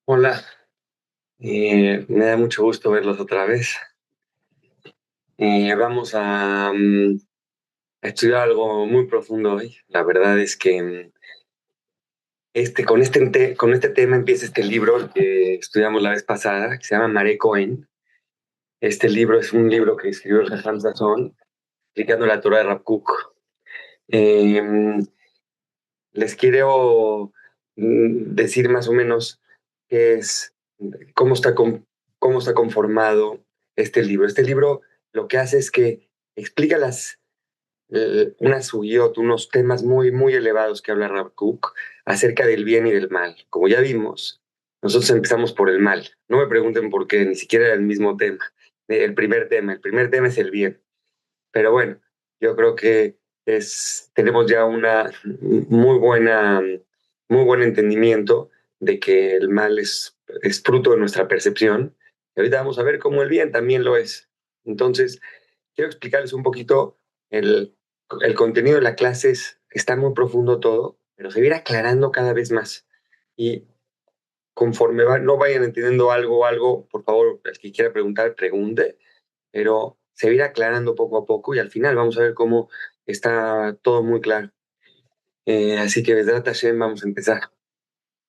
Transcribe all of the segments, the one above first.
Hola, me da mucho gusto verlos otra vez. Vamos a estudiar algo muy profundo hoy. La verdad es que con este tema empieza este libro que estudiamos la vez pasada, que se llama Maré Cohen. Este libro es un libro que escribió el Jajam Sazón, explicando la Torah de Rav Kook. Eh, Les quiero decir más o menos qué es, cómo está, cómo está conformado este libro. Este libro lo que hace es que explica unas suyot, unos temas muy, muy elevados que habla Rav Kook acerca del bien y del mal. Como ya vimos, nosotros empezamos por el mal. No me pregunten por qué, ni siquiera era el mismo tema. El primer tema es el bien. Pero bueno, yo creo que tenemos ya una muy buen entendimiento de que el mal es fruto de nuestra percepción. Y ahorita vamos a ver cómo el bien también lo es. Entonces, quiero explicarles un poquito el, el contenido de la clase. Está muy profundo todo, pero se va a ir aclarando cada vez más. Y conforme no vayan entendiendo algo, por favor, el que quiera preguntar, pregunte, pero se va a ir aclarando poco a poco y al final vamos a ver cómo está todo muy claro. Así que, Besrat Hashem, vamos a empezar.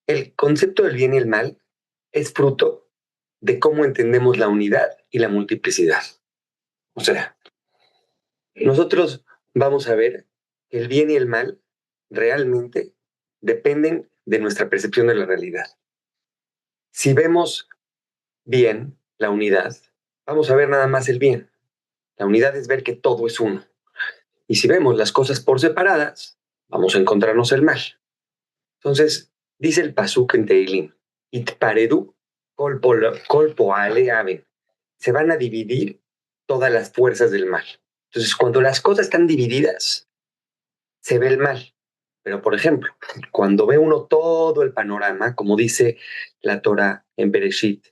El concepto del bien y el mal es fruto de cómo entendemos la unidad y la multiplicidad. O sea, nosotros vamos a ver que el bien y el mal realmente dependen de nuestra percepción de la realidad. Si vemos bien la unidad, vamos a ver nada más el bien. La unidad es ver que todo es uno. Y si vemos las cosas por separadas, vamos a encontrarnos el mal. Entonces, dice el Pasuk en Teilim, Itparedu kolpoale aven. Se van a dividir todas las fuerzas del mal. Entonces, cuando las cosas están divididas, se ve el mal. Pero, por ejemplo, cuando ve uno todo el panorama, como dice la Torah en Bereshit,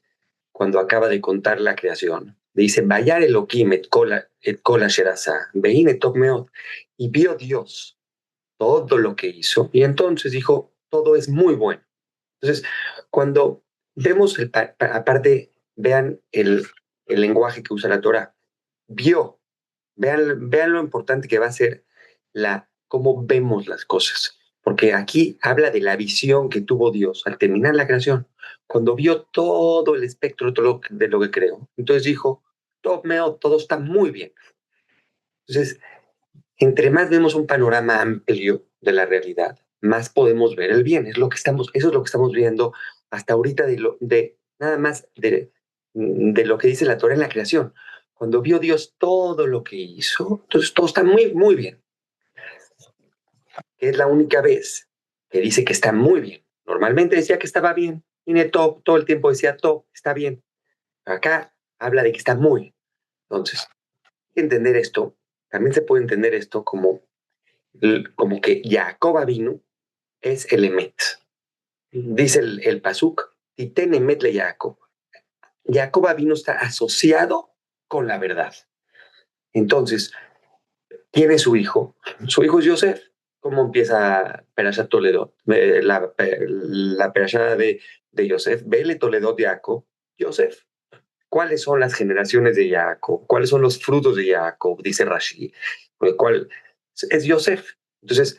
cuando acaba de contar la creación, dice, Vayar Elohim et kol asher asa, veine top meot, y vio Dios todo lo que hizo, y entonces dijo, todo es muy bueno. Entonces, cuando vemos, aparte, vean el lenguaje que usa la Torah, vio, vean lo importante que va a ser cómo vemos las cosas, porque aquí habla de la visión que tuvo Dios al terminar la creación, cuando vio todo el espectro de lo que creó. Entonces dijo, todo está muy bien. Entonces, entre más vemos un panorama amplio de la realidad, más podemos ver el bien. Eso es lo que estamos viendo hasta ahorita de nada más de lo que dice la Torah en la creación. Cuando vio Dios todo lo que hizo, entonces todo está muy, muy bien. Es la única vez que dice que está muy bien. Normalmente decía que estaba bien. Y todo el tiempo decía todo, está bien. Acá habla de que está muy. Entonces, hay que entender esto. También se puede entender esto como que Jacob vino es el Emet. Dice el Pasuk, Titen Emet le Jacob. Jacob vino está asociado con la verdad. Entonces, ¿quién es su hijo? Su hijo es Yosef. ¿Cómo empieza Perashat Toledo? La Perashat de Yosef. Vele Toledo de Jacob, Yosef. ¿Cuáles son las generaciones de Jacob? ¿Cuáles son los frutos de Jacob? Dice Rashi. ¿Cuál? Es Yosef. Entonces,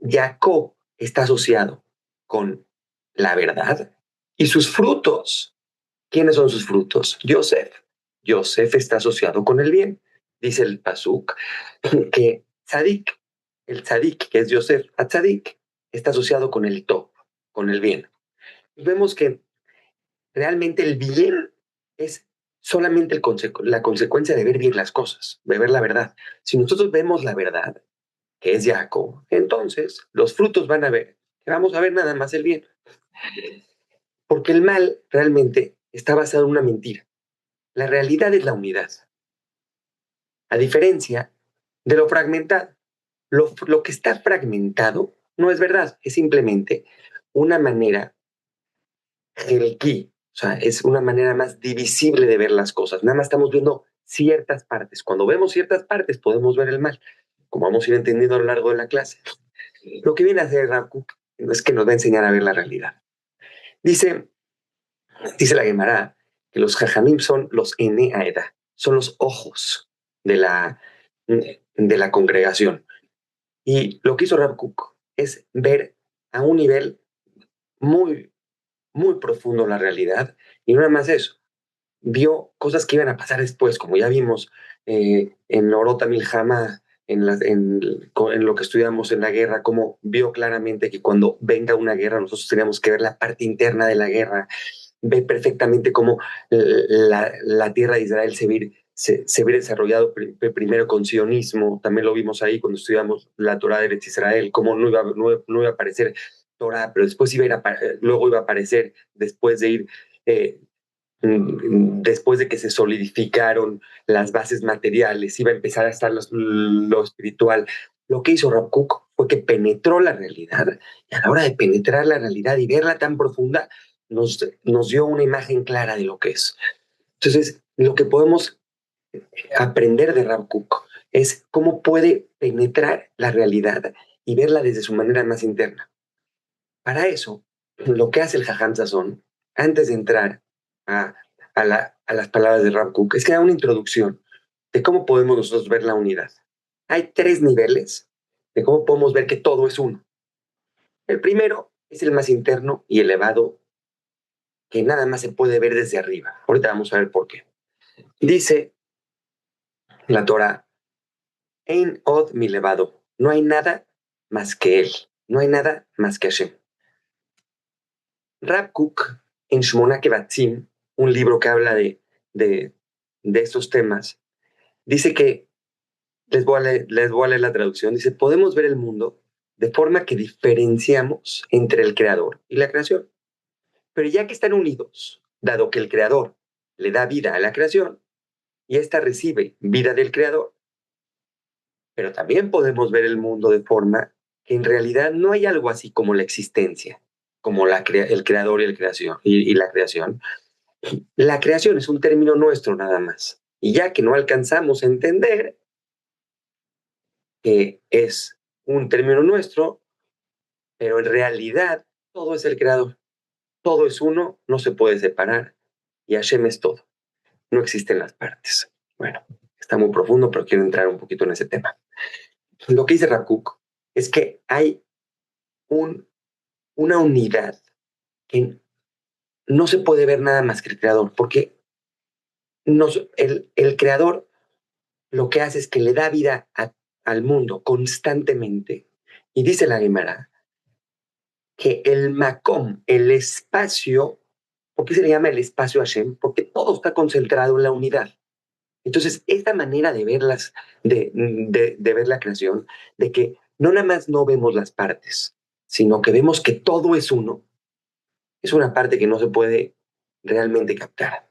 Jacob está asociado con la verdad y sus frutos. ¿Quiénes son sus frutos? Yosef. Yosef está asociado con el bien. Dice el Pasuk que Tzadik, el Tzadik, que es Yosef, a Tzadik, está asociado con el top, con el bien. Vemos que realmente el bien es solamente la consecuencia de ver bien las cosas, de ver la verdad. Si nosotros vemos la verdad, que es Jacob, entonces los frutos van a ver, vamos a ver nada más el bien. Porque el mal realmente está basado en una mentira. La realidad es la unidad, a diferencia de lo fragmentado. Lo que está fragmentado no es verdad, es simplemente una manera jerquí, o sea, es una manera más divisible de ver las cosas. Nada más estamos viendo ciertas partes. Cuando vemos ciertas partes podemos ver el mal, como vamos a ir entendiendo a lo largo de la clase. Lo que viene a hacer Rav Kook es que nos va a enseñar a ver la realidad. Dice Dice la Gemara que los Jajamim son los Ene Aeda, son los ojos de la congregación. Y lo que hizo Rav Kook es ver a un nivel muy, muy profundo la realidad. Y no nada más eso, vio cosas que iban a pasar después, como ya vimos en Orota Milhama, en lo que estudiamos en la guerra, como vio claramente que cuando venga una guerra nosotros tenemos que ver la parte interna de la guerra, ve perfectamente cómo la tierra de Israel se ve desarrollado primero con sionismo, también lo vimos ahí cuando estudiamos la Torah de Eretz Israel, cómo no iba a aparecer Torah, pero después luego iba a aparecer, eh, después de que se solidificaron las bases materiales, iba a empezar a estar lo espiritual. Lo que hizo Rav Kook fue que penetró la realidad, y a la hora de penetrar la realidad y verla tan profunda, nos dio una imagen clara de lo que es. Entonces, lo que podemos aprender de Rav Kook es cómo puede penetrar la realidad y verla desde su manera más interna. Para eso, lo que hace el Jajam Sazón, antes de entrar a, a las palabras de Rav Kook, es que da una introducción de cómo podemos nosotros ver la unidad. Hay tres niveles de cómo podemos ver que todo es uno. El primero es el más interno y elevado, que nada más se puede ver desde arriba. Ahorita vamos a ver por qué. Dice la Torah, Ein od mi elevado, no hay nada más que él, no hay nada más que Hashem. Rav Kook, en Shmona Kevatzim, un libro que habla de, de estos temas, dice que, les voy a leer la traducción, dice, podemos ver el mundo de forma que diferenciamos entre el creador y la creación. Pero ya que están unidos, dado que el creador le da vida a la creación y ésta recibe vida del creador, pero también podemos ver el mundo de forma que en realidad no hay algo así como la existencia, como el creador y, y la creación. La creación es un término nuestro nada más. Y ya que no alcanzamos a entender que es un término nuestro, pero en realidad todo es el creador. Todo es uno, no se puede separar. Y Hashem es todo. No existen las partes. Bueno, está muy profundo, pero quiero entrar un poquito en ese tema. Lo que dice Rav Kook es que hay una unidad que no se puede ver nada más que el creador, porque el creador lo que hace es que le da vida al mundo constantemente. Y dice la Gemara que el Makom, el espacio, ¿por qué se le llama el espacio Hashem? Porque todo está concentrado en la unidad. Entonces, esta manera de verlas, de ver la creación, de que no nada más no vemos las partes, sino que vemos que todo es uno, es una parte que no se puede realmente captar.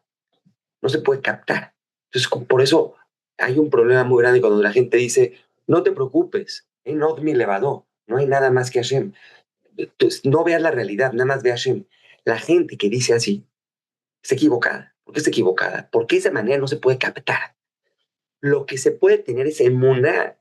No se puede captar. Entonces, por eso hay un problema muy grande cuando la gente dice, no te preocupes, no mi elevador, no hay nada más que Hashem. Entonces, no veas la realidad, nada más ve a Hashem. La gente que dice así está equivocada. ¿Por qué está equivocada? Porque esa manera no se puede captar. Lo que se puede tener es emuná,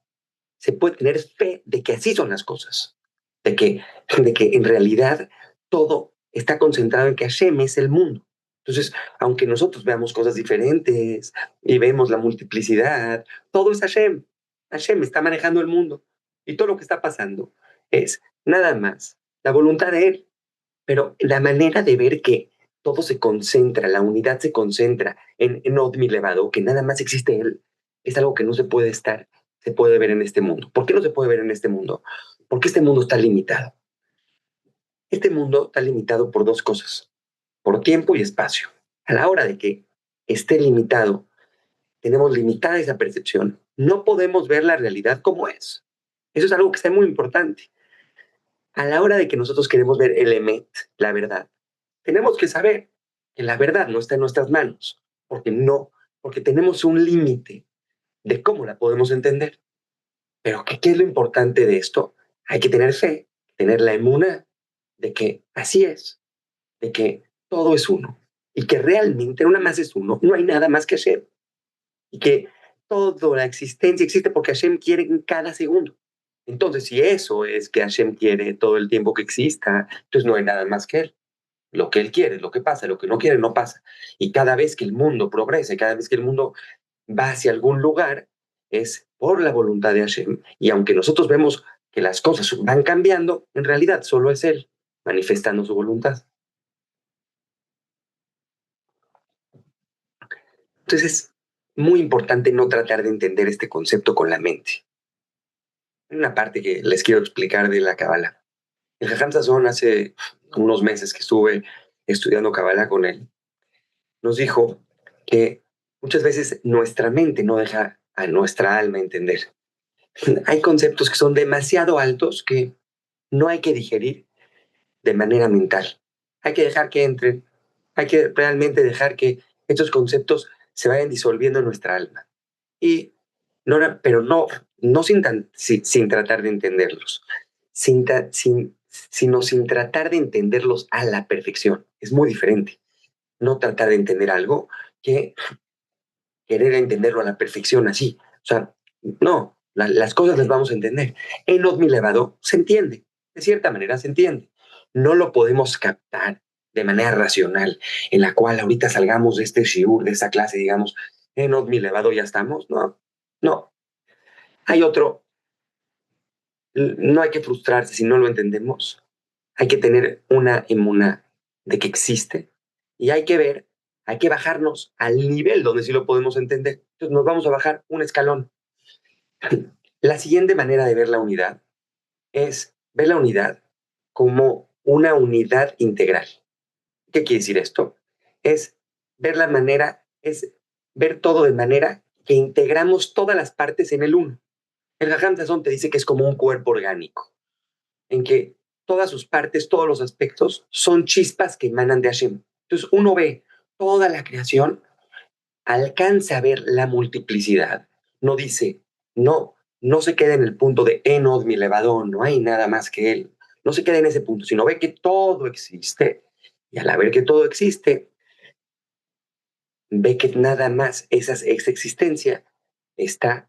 se puede tener fe de que así son las cosas, de que en realidad todo está concentrado en que Hashem es el mundo. Entonces, aunque nosotros veamos cosas diferentes y vemos la multiplicidad, todo es Hashem. Hashem está manejando el mundo y todo lo que está pasando es nada más la voluntad de Él. Pero la manera de ver que todo se concentra, la unidad se concentra en Odmi elevado, que nada más existe Él, es algo que no se puede ver en este mundo. ¿Por qué no se puede ver en este mundo? Porque este mundo está limitado. Este mundo está limitado por dos cosas, por tiempo y espacio. A la hora de que esté limitado, tenemos limitada esa percepción, no podemos ver la realidad como es. Eso es algo que está muy importante. A la hora de que nosotros queremos ver el Emet, la verdad, tenemos que saber que la verdad no está en nuestras manos, porque tenemos un límite de cómo la podemos entender. Pero ¿qué es lo importante de esto? Hay que tener fe, tener la emuna de que así es, de que todo es uno y que realmente una más es uno, no hay nada más que Hashem y que toda la existencia existe porque Hashem quiere en cada segundo. Entonces, si eso es que Hashem quiere todo el tiempo que exista, entonces no hay nada más que Él. lo que él quiere, lo que pasa, lo que no quiere, no pasa. Y cada vez que el mundo progrese, cada vez que el mundo va hacia algún lugar, es por la voluntad de Hashem. Y aunque nosotros vemos que las cosas van cambiando, en realidad solo es Él manifestando su voluntad. Entonces es muy importante no tratar de entender este concepto con la mente. Hay una parte que les quiero explicar de la Kabbalah. El Jajam Sazón hace unos meses que estuve estudiando Kabbalah con él, nos dijo que muchas veces nuestra mente no deja a nuestra alma entender. Hay conceptos que son demasiado altos que no hay que digerir de manera mental. Hay que dejar que entren, hay que realmente dejar que estos conceptos se vayan disolviendo en nuestra alma. Y no, pero no sin tratar de entenderlos, sino sin tratar de entenderlos a la perfección. Es muy diferente no tratar de entender algo que querer entenderlo a la perfección así. O sea, no, las cosas las vamos a entender. En Odmi Levado se entiende, de cierta manera se entiende. No lo podemos captar de manera racional, en la cual ahorita salgamos de este shiur, de esa clase, digamos, en Odmi Levado ya estamos. No, no. Hay otro, no hay que frustrarse si no lo entendemos. Hay que tener una emuna de que existe y hay que ver, hay que bajarnos al nivel donde sí lo podemos entender. Entonces nos vamos a bajar un escalón. La siguiente manera de ver la unidad es ver la unidad como una unidad integral. ¿Qué quiere decir esto? Es ver la manera, es ver todo de manera que integramos todas las partes en el uno. El Jajam Sazón te dice que es como un cuerpo orgánico, en que todas sus partes, todos los aspectos son chispas que emanan de Hashem. Entonces uno ve toda la creación, alcanza a ver la multiplicidad, no dice, no se queda en el punto de Enod, mi elevador, no hay nada más que él, no se queda en ese punto, sino ve que todo existe, y al ver que todo existe, ve que nada más esa existencia está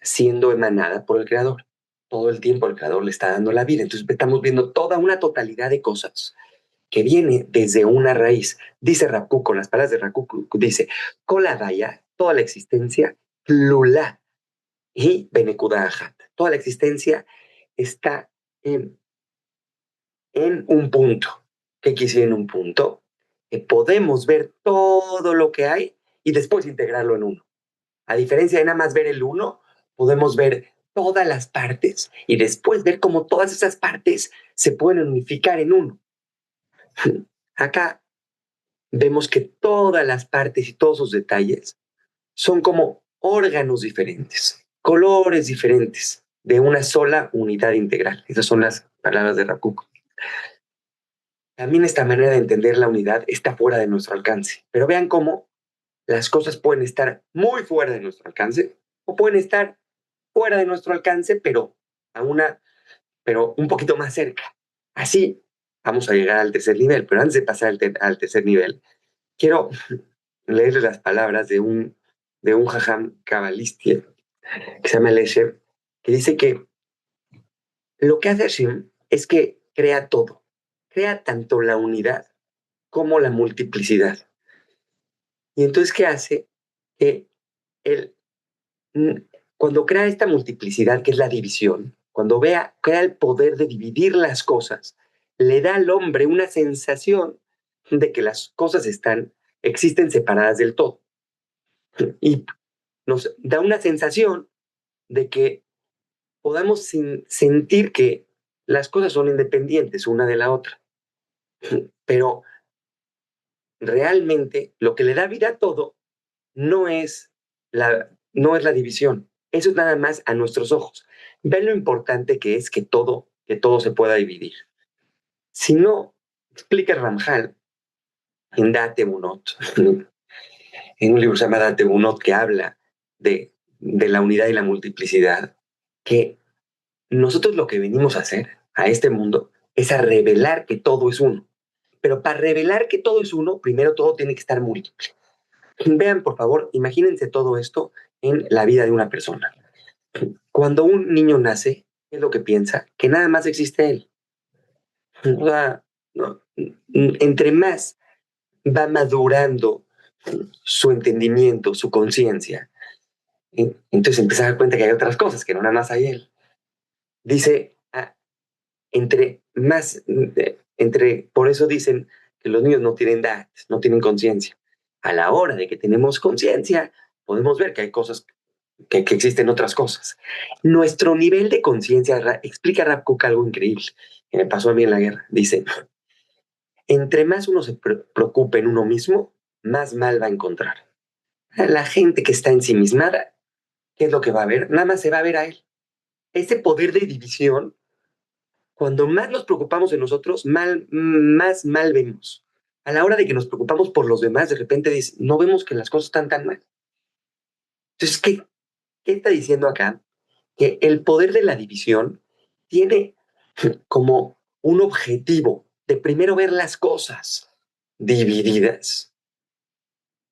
siendo emanada por el Creador. Todo el tiempo el Creador le está dando la vida. Entonces estamos viendo toda una totalidad de cosas que viene desde una raíz. Dice Raku, con las palabras de Raku, dice, Koladaya, toda la existencia, Lula y Benekudahat. Toda la existencia está en, en un punto. ¿Qué quisiera en un punto? Que podemos ver todo lo que hay y después integrarlo en uno. A diferencia de nada más ver el uno, podemos ver todas las partes y después ver cómo todas esas partes se pueden unificar en uno. Acá vemos que todas las partes y todos sus detalles son como órganos diferentes, colores diferentes de una sola unidad integral. Esas son las palabras de Rakuk. También esta manera de entender la unidad está fuera de nuestro alcance. Pero vean cómo las cosas pueden estar muy fuera de nuestro alcance o pueden estar fuera de nuestro alcance, pero un poquito más cerca. Así vamos a llegar al tercer nivel. Pero antes de pasar al tercer nivel, quiero leerles las palabras de un jajam cabalista que se llama Leshem, que dice que lo que hace Hashem es que crea todo. Crea tanto la unidad como la multiplicidad. Y entonces, ¿qué hace? Que él, cuando crea esta multiplicidad, que es la división, cuando crea el poder de dividir las cosas, le da al hombre una sensación de que las cosas existen separadas del todo. Y nos da una sensación de que podamos sentir que las cosas son independientes una de la otra. Pero realmente lo que le da vida a todo no es no es la división. Eso es nada más a nuestros ojos. Ven lo importante que es que todo se pueda dividir. Si no, explica Ramjal en Date Bunot, en un libro que se llama Date Bunot, que habla de la unidad y la multiplicidad, que nosotros lo que venimos a hacer a este mundo es a revelar que todo es uno. Pero para revelar que todo es uno, primero todo tiene que estar múltiple. Vean, por favor, imagínense todo esto en la vida de una persona. Cuando un niño nace, ¿qué es lo que piensa? Que nada más existe él. O sea, no, entre más va madurando su entendimiento, su conciencia, entonces empieza a dar cuenta que hay otras cosas, que no nada más hay él. Dice, entre más, por eso dicen que los niños no tienen edad, no tienen conciencia. A la hora de que tenemos conciencia, podemos ver que hay cosas, que existen otras cosas. Nuestro nivel de conciencia, explica Rav Kook algo increíble, que me pasó a mí en la guerra. Dice, entre más uno se preocupe en uno mismo, más mal va a encontrar. La gente que está ensimismada, ¿qué es lo que va a ver? Nada más se va a ver a él. Ese poder de división, cuando más nos preocupamos de nosotros, más mal vemos. A la hora de que nos preocupamos por los demás, de repente no vemos que las cosas están tan mal. Entonces, ¿qué está diciendo acá? Que el poder de la división tiene como un objetivo de primero ver las cosas divididas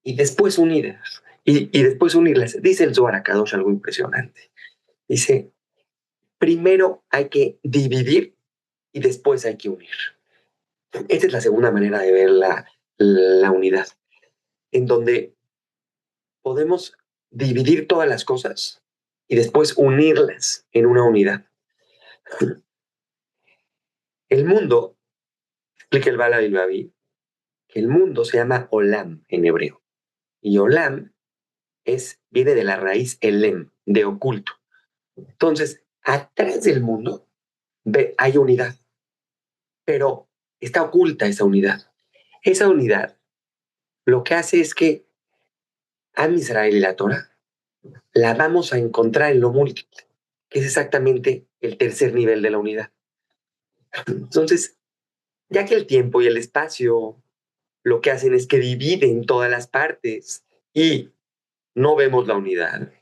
y después unidas. Y después unirlas. Dice el Zohar Kadosh algo impresionante. Dice, primero hay que dividir y después hay que unir. Esta es la segunda manera de ver la unidad, en donde podemos dividir todas las cosas y después unirlas en una unidad. El mundo, explica el Bala y Babi, que el mundo se llama Olam en hebreo. Y Olam viene de la raíz Elem, de oculto. Entonces, atrás del mundo hay unidad, pero está oculta esa unidad. Esa unidad lo que hace es que Am Israel y la Torah la vamos a encontrar en lo múltiple, que es exactamente el tercer nivel de la unidad. Entonces, ya que el tiempo y el espacio lo que hacen es que dividen todas las partes y no vemos la unidad,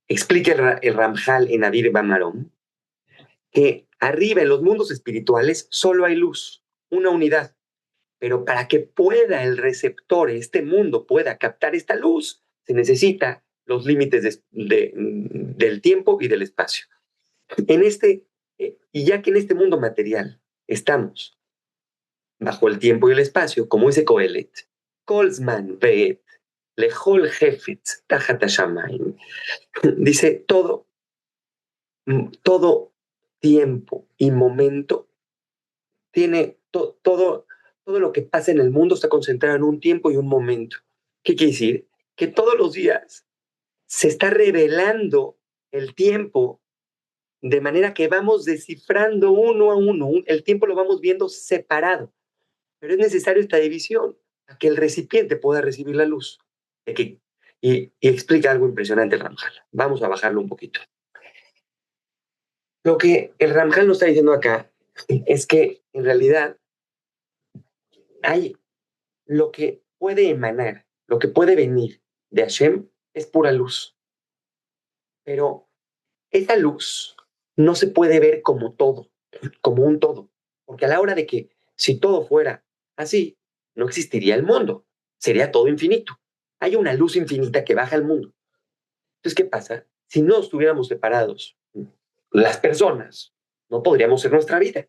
explica el Ramjal en Adir Bamarom que arriba en los mundos espirituales solo hay luz, una unidad. Pero para que pueda el receptor, este mundo, pueda captar esta luz, se necesita los límites del tiempo y del espacio. Y ya que en este mundo material estamos bajo el tiempo y el espacio, como dice Coelet, Kolzman Beet, Lehol Hefetz, Tajat Hashamayim, dice todo tiempo y momento tiene todo lo que pasa en el mundo está concentrado en un tiempo y un momento. ¿Qué quiere decir? Que todos los días se está revelando el tiempo de manera que vamos descifrando uno a uno. El tiempo lo vamos viendo separado. Pero es necesario esta división para que el recipiente pueda recibir la luz. Y explica algo impresionante el Ramjal. Vamos a bajarlo un poquito. Lo que el Ramjal nos está diciendo acá es que en realidad hay lo que puede emanar, lo que puede venir de Hashem es pura luz. Pero esa luz no se puede ver como todo, como un todo. Porque a la hora de que si todo fuera así, no existiría el mundo. Sería todo infinito. Hay una luz infinita que baja al mundo. Entonces, ¿qué pasa? Si no estuviéramos separados, las personas, no podríamos ser nuestra vida.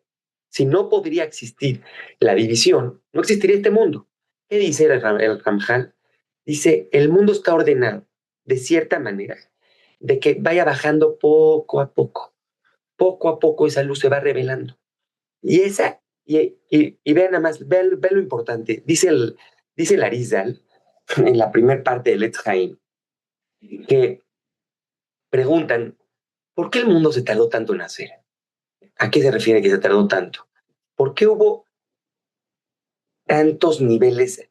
Si no podría existir la división, no existiría este mundo. ¿Qué dice el Ramjal? Dice, el mundo está ordenado de cierta manera, de que vaya bajando poco a poco. Poco a poco esa luz se va revelando. Y vean nada más, vean lo importante. Dice el Arizal, en la primera parte de Let's Haim, que preguntan, ¿por qué el mundo se tardó tanto en nacer? ¿A qué se refiere que se tardó tanto? ¿Por qué hubo tantos niveles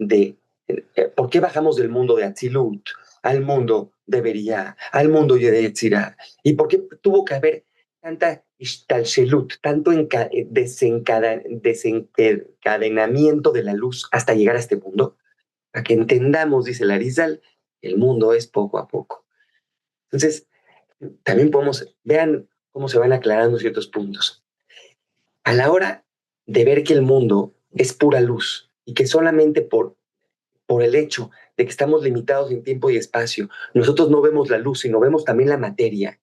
¿por qué bajamos del mundo de Atzilut al mundo de Beria, al mundo de Yetzirah? ¿Y por qué tuvo que haber tanta Ishtalshelut, tanto desencadenamiento de la luz hasta llegar a este mundo? Para que entendamos, dice Larizal, el mundo es poco a poco. Entonces, también vean cómo se van aclarando ciertos puntos. A la hora de ver que el mundo es pura luz y que solamente por el hecho de que estamos limitados en tiempo y espacio, nosotros no vemos la luz, sino vemos también la materia,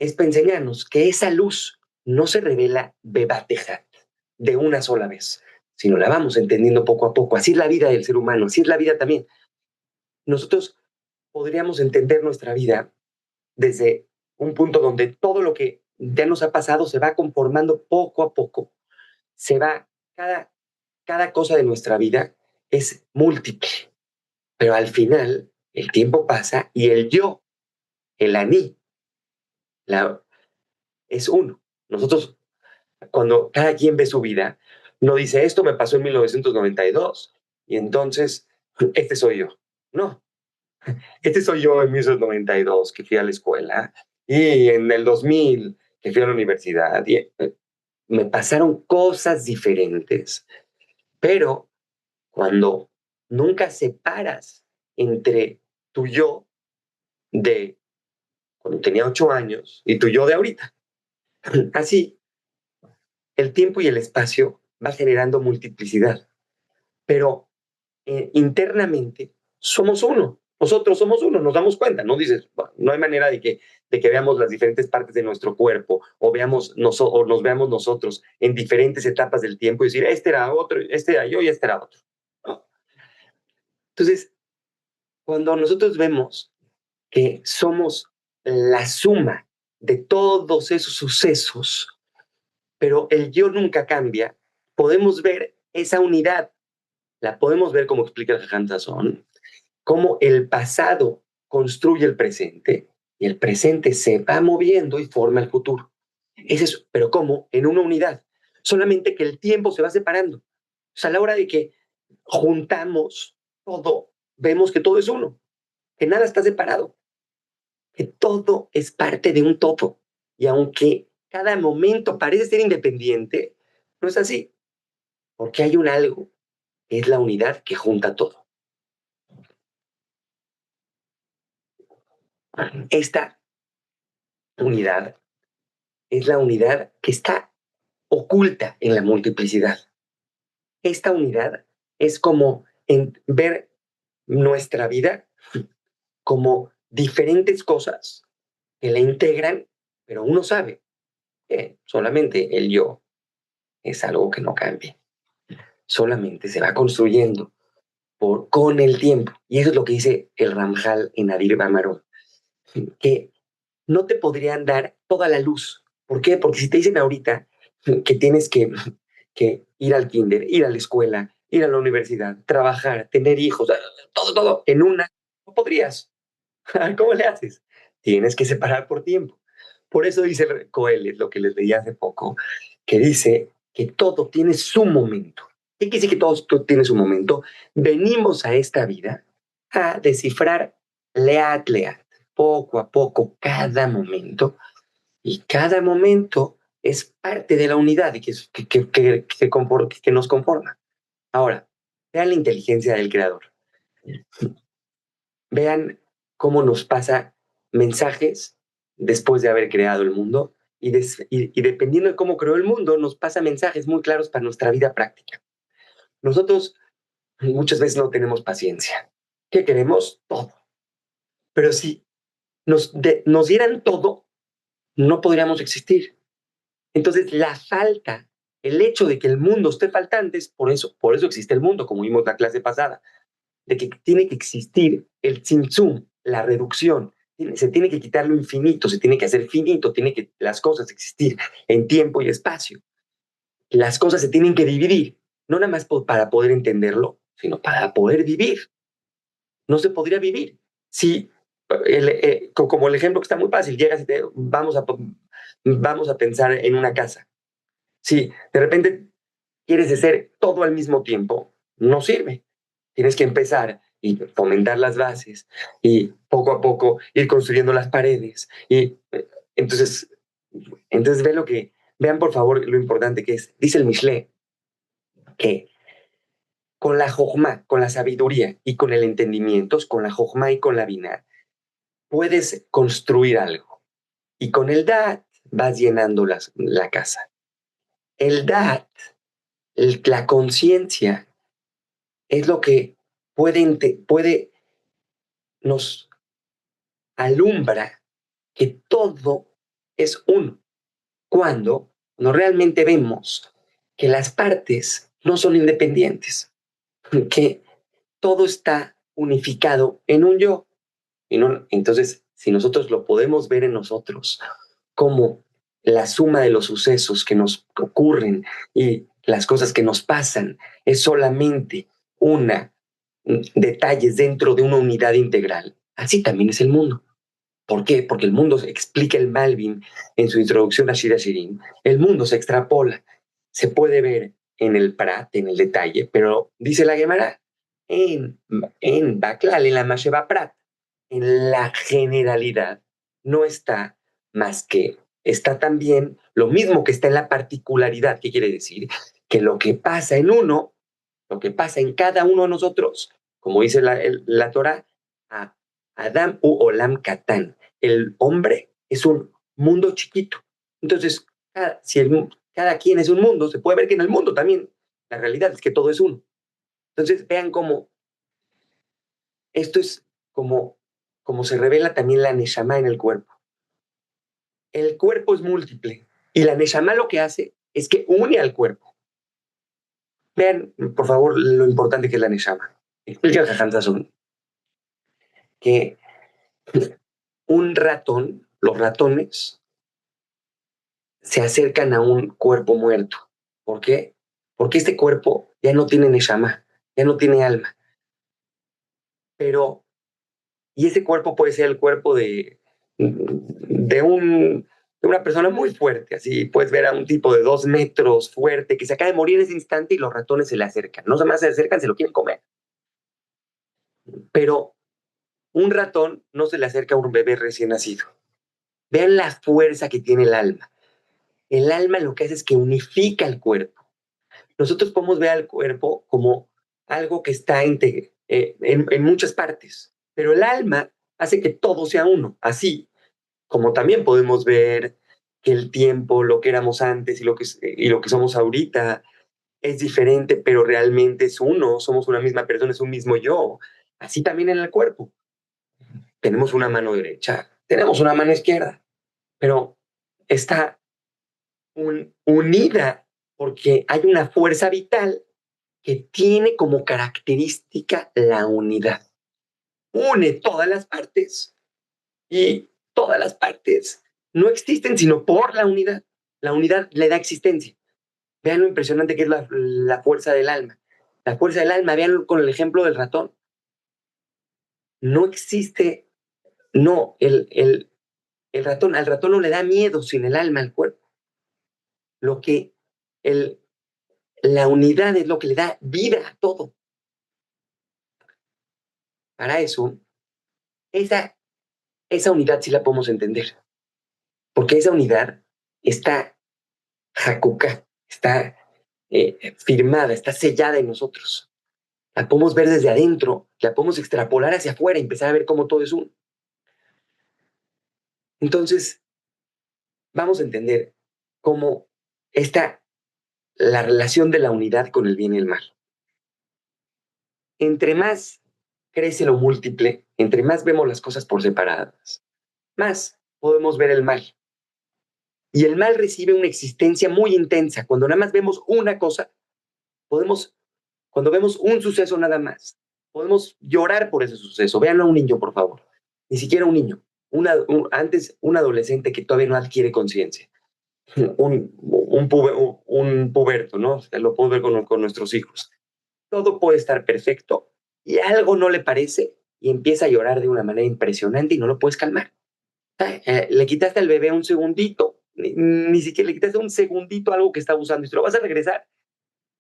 es para enseñarnos que esa luz no se revela bebatejat, de una sola vez, sino la vamos entendiendo poco a poco. Así es la vida del ser humano, así es la vida también. Nosotros podríamos entender nuestra vida desde un punto donde todo lo que ya nos ha pasado se va conformando poco a poco, se va, cada cosa de nuestra vida es múltiple, pero al final el tiempo pasa y el yo, el aní, la, es uno. Nosotros, cuando cada quien ve su vida, no dice, esto me pasó en 1992 y entonces este soy yo. No, este soy yo en 1992 que fui a la escuela y en el 2000 que fui a la universidad y me pasaron cosas diferentes, pero cuando nunca separas entre tu yo de cuando tenía 8 años y tu yo de ahorita. Así, el tiempo y el espacio va generando multiplicidad, pero internamente somos uno. Nosotros somos uno, nos damos cuenta, ¿no? Dices, bueno, no hay manera de que veamos las diferentes partes de nuestro cuerpo o nos veamos nosotros en diferentes etapas del tiempo y decir, este era otro, este era yo y este era otro. ¿No? Entonces, cuando nosotros vemos que somos la suma de todos esos sucesos, pero el yo nunca cambia, podemos ver esa unidad, la podemos ver como explica el Jajam Sazón, cómo el pasado construye el presente y el presente se va moviendo y forma el futuro. Es eso, pero ¿cómo? En una unidad. Solamente que el tiempo se va separando. O sea, a la hora de que juntamos todo, vemos que todo es uno, que nada está separado, que todo es parte de un todo. Y aunque cada momento parece ser independiente, no es así, porque hay un algo, que es la unidad que junta todo. Esta unidad es la unidad que está oculta en la multiplicidad. Esta unidad es como ver nuestra vida como diferentes cosas que la integran, pero uno sabe que solamente el yo es algo que no cambia, solamente se va construyendo con el tiempo. Y eso es lo que dice el Ramjal en Adir Bamarón, que no te podrían dar toda la luz. ¿Por qué? Porque si te dicen ahorita que tienes que ir al kinder, ir a la escuela, ir a la universidad, trabajar, tener hijos, todo en una, no podrías. ¿Cómo le haces? Tienes que separar por tiempo. Por eso dice Coelho, lo que les leí hace poco, que dice que todo tiene su momento. ¿Qué quiere decir que todo tiene su momento? Venimos a esta vida a descifrar leat, poco a poco, cada momento, y cada momento es parte de la unidad que nos conforma. Ahora, vean la inteligencia del creador. Vean cómo nos pasa mensajes después de haber creado el mundo y dependiendo de cómo creó el mundo, nos pasa mensajes muy claros para nuestra vida práctica. Nosotros muchas veces no tenemos paciencia. ¿Qué queremos? Todo. Pero si nos dieran todo, no podríamos existir. Entonces, la falta, el hecho de que el mundo esté faltante, es por eso existe el mundo, como vimos la clase pasada, de que tiene que existir el tzimtzum, la reducción, se tiene que quitar lo infinito, se tiene que hacer finito, tiene que las cosas existir en tiempo y espacio. Las cosas se tienen que dividir, no nada más para poder entenderlo, sino para poder vivir. No se podría vivir si, como el ejemplo que está muy fácil, llegas y vamos a pensar en una casa. Si de repente quieres hacer todo al mismo tiempo, no sirve. Tienes que empezar y fomentar las bases y poco a poco ir construyendo las paredes. Y entonces, entonces vean por favor lo importante que es. Dice el Mishle que con la jojma, con la sabiduría y con el entendimiento, con la jojma y con la vina, puedes construir algo. Y con el dat vas llenando la casa. El dat, la conciencia, es lo que puede nos alumbra que todo es uno. Cuando no realmente vemos que las partes no son independientes, que todo está unificado en un yo. Y no, entonces, si nosotros lo podemos ver en nosotros como la suma de los sucesos que nos ocurren y las cosas que nos pasan es solamente una detalles dentro de una unidad integral, así también es el mundo. ¿Por qué? Porque el mundo, explica el Malvin en su introducción a Shira Shirin, el mundo se extrapola, se puede ver en el Prat, en el detalle, pero dice la Gemara, en Baklal, en la Masheba Prat, en la generalidad, no está más que, está también lo mismo que está en la particularidad. ¿Qué quiere decir? Que lo que pasa en uno, lo que pasa en cada uno de nosotros, como dice la Torah, a Adam u Olam Katan, el hombre es un mundo chiquito. Entonces, cada quien es un mundo, se puede ver que en el mundo también la realidad es que todo es uno. Entonces, vean cómo esto es como se revela también la Neshama en el cuerpo. El cuerpo es múltiple y la Neshama lo que hace es que une al cuerpo. Vean, por favor, lo importante que es la Neshama. Explica el Jajam Sazón que un ratón, los ratones, se acercan a un cuerpo muerto. ¿Por qué? Porque este cuerpo ya no tiene Neshama, ya no tiene alma. Pero, y ese cuerpo puede ser el cuerpo de una persona muy fuerte, así puedes ver a un tipo de 2 metros fuerte que se acaba de morir en ese instante y los ratones se le acercan. No más se acercan, se lo quieren comer. Pero un ratón no se le acerca a un bebé recién nacido. Vean la fuerza que tiene el alma. El alma lo que hace es que unifica el cuerpo. Nosotros podemos ver al cuerpo como algo que está en muchas partes, pero el alma hace que todo sea uno. Así como también podemos ver que el tiempo, lo que éramos antes y lo que somos ahorita, es diferente, pero realmente es uno, somos una misma persona, es un mismo yo. Así también en el cuerpo. Tenemos una mano derecha, tenemos una mano izquierda, pero está unida porque hay una fuerza vital que tiene como característica la unidad. Une todas las partes y todas las partes no existen sino por la unidad. La unidad le da existencia. Vean lo impresionante que es la fuerza del alma. La fuerza del alma, vean con el ejemplo del ratón. No existe, no, el ratón, al ratón no le da miedo sin el alma al cuerpo. Lo que el, la unidad es lo que le da vida a todo. Para eso, esa unidad sí la podemos entender, porque esa unidad está jacuca, está firmada, está sellada en nosotros. La podemos ver desde adentro, la podemos extrapolar hacia afuera y empezar a ver cómo todo es uno. Entonces, vamos a entender cómo está la relación de la unidad con el bien y el mal. Entre más crece lo múltiple, entre más vemos las cosas por separadas, más podemos ver el mal. Y el mal recibe una existencia muy intensa. Cuando nada más vemos una cosa, podemos, cuando vemos un suceso nada más, podemos llorar por ese suceso. Vean a un niño, por favor. Ni siquiera un niño. Antes, un adolescente que todavía no adquiere conciencia. Un puberto, ¿no? O sea, lo podemos ver con nuestros hijos. Todo puede estar perfecto y algo no le parece y empieza a llorar de una manera impresionante y no lo puedes calmar. Le quitaste al bebé un segundito, ni siquiera le quitaste un segundito a algo que está usando y se lo vas a regresar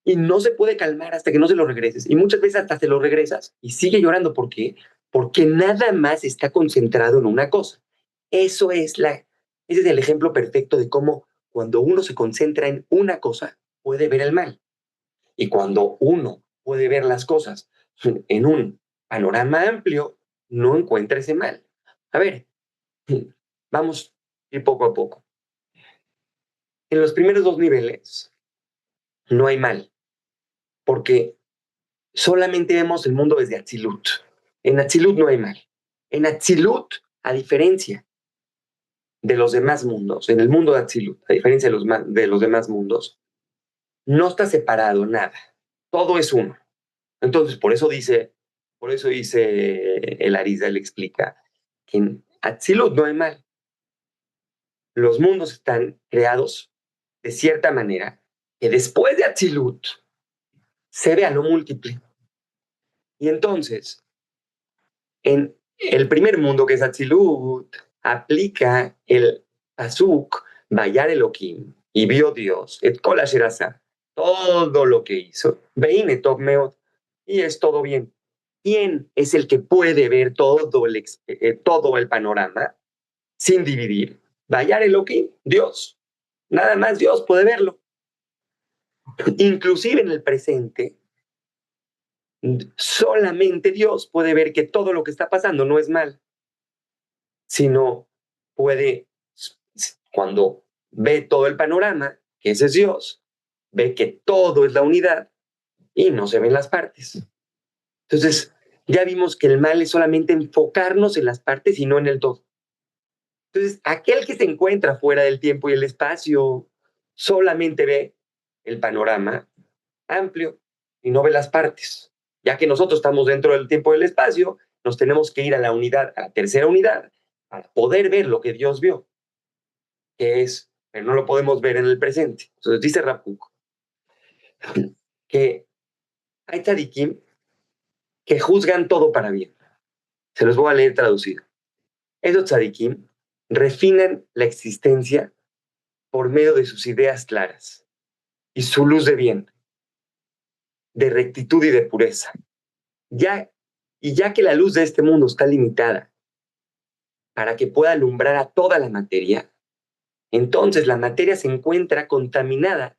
y no se puede calmar hasta que no se lo regreses. Y muchas veces hasta se lo regresas y sigue llorando. ¿Por qué? Porque nada más está concentrado en una cosa. Ese es el ejemplo perfecto de cómo cuando uno se concentra en una cosa, puede ver el mal. Y cuando uno puede ver las cosas en un panorama amplio, no encuentra ese mal. A ver, vamos a ir poco a poco. En los primeros 2 niveles no hay mal, porque solamente vemos el mundo desde Atzilut. En Atzilut no hay mal. En Atzilut, a diferencia de los demás mundos, en el mundo de Atzilut, a diferencia de los demás mundos, no está separado nada, todo es uno. Entonces, por eso dice el Arizal explica que en Atzilut no hay mal. Los mundos están creados de cierta manera que después de Atzilut se ve a lo múltiple. Y entonces, en el primer mundo que es Atzilut, aplica el Pasuk, Bayar Elohim, y vio Dios, et kol asher asa, todo lo que hizo, Veine Tov Meod, y es todo bien. ¿Quién es el que puede ver todo el panorama sin dividir? Bayar Elohim, Dios. Nada más Dios puede verlo. Inclusive en el presente, solamente Dios puede ver que todo lo que está pasando no es mal, sino puede, cuando ve todo el panorama, que ese es Dios, ve que todo es la unidad y no se ven las partes. Entonces, ya vimos que el mal es solamente enfocarnos en las partes y no en el todo. Entonces, aquel que se encuentra fuera del tiempo y el espacio solamente ve el panorama amplio y no ve las partes. Ya que nosotros estamos dentro del tiempo y del espacio, nos tenemos que ir a la unidad, a la tercera unidad, para poder ver lo que Dios vio, que es, pero no lo podemos ver en el presente. Entonces dice Rapuk que hay tzadikim que juzgan todo para bien. Se los voy a leer traducido. Esos tzadikim refinan la existencia por medio de sus ideas claras y su luz de bien, de rectitud y de pureza. Ya que la luz de este mundo está limitada para que pueda alumbrar a toda la materia, entonces la materia se encuentra contaminada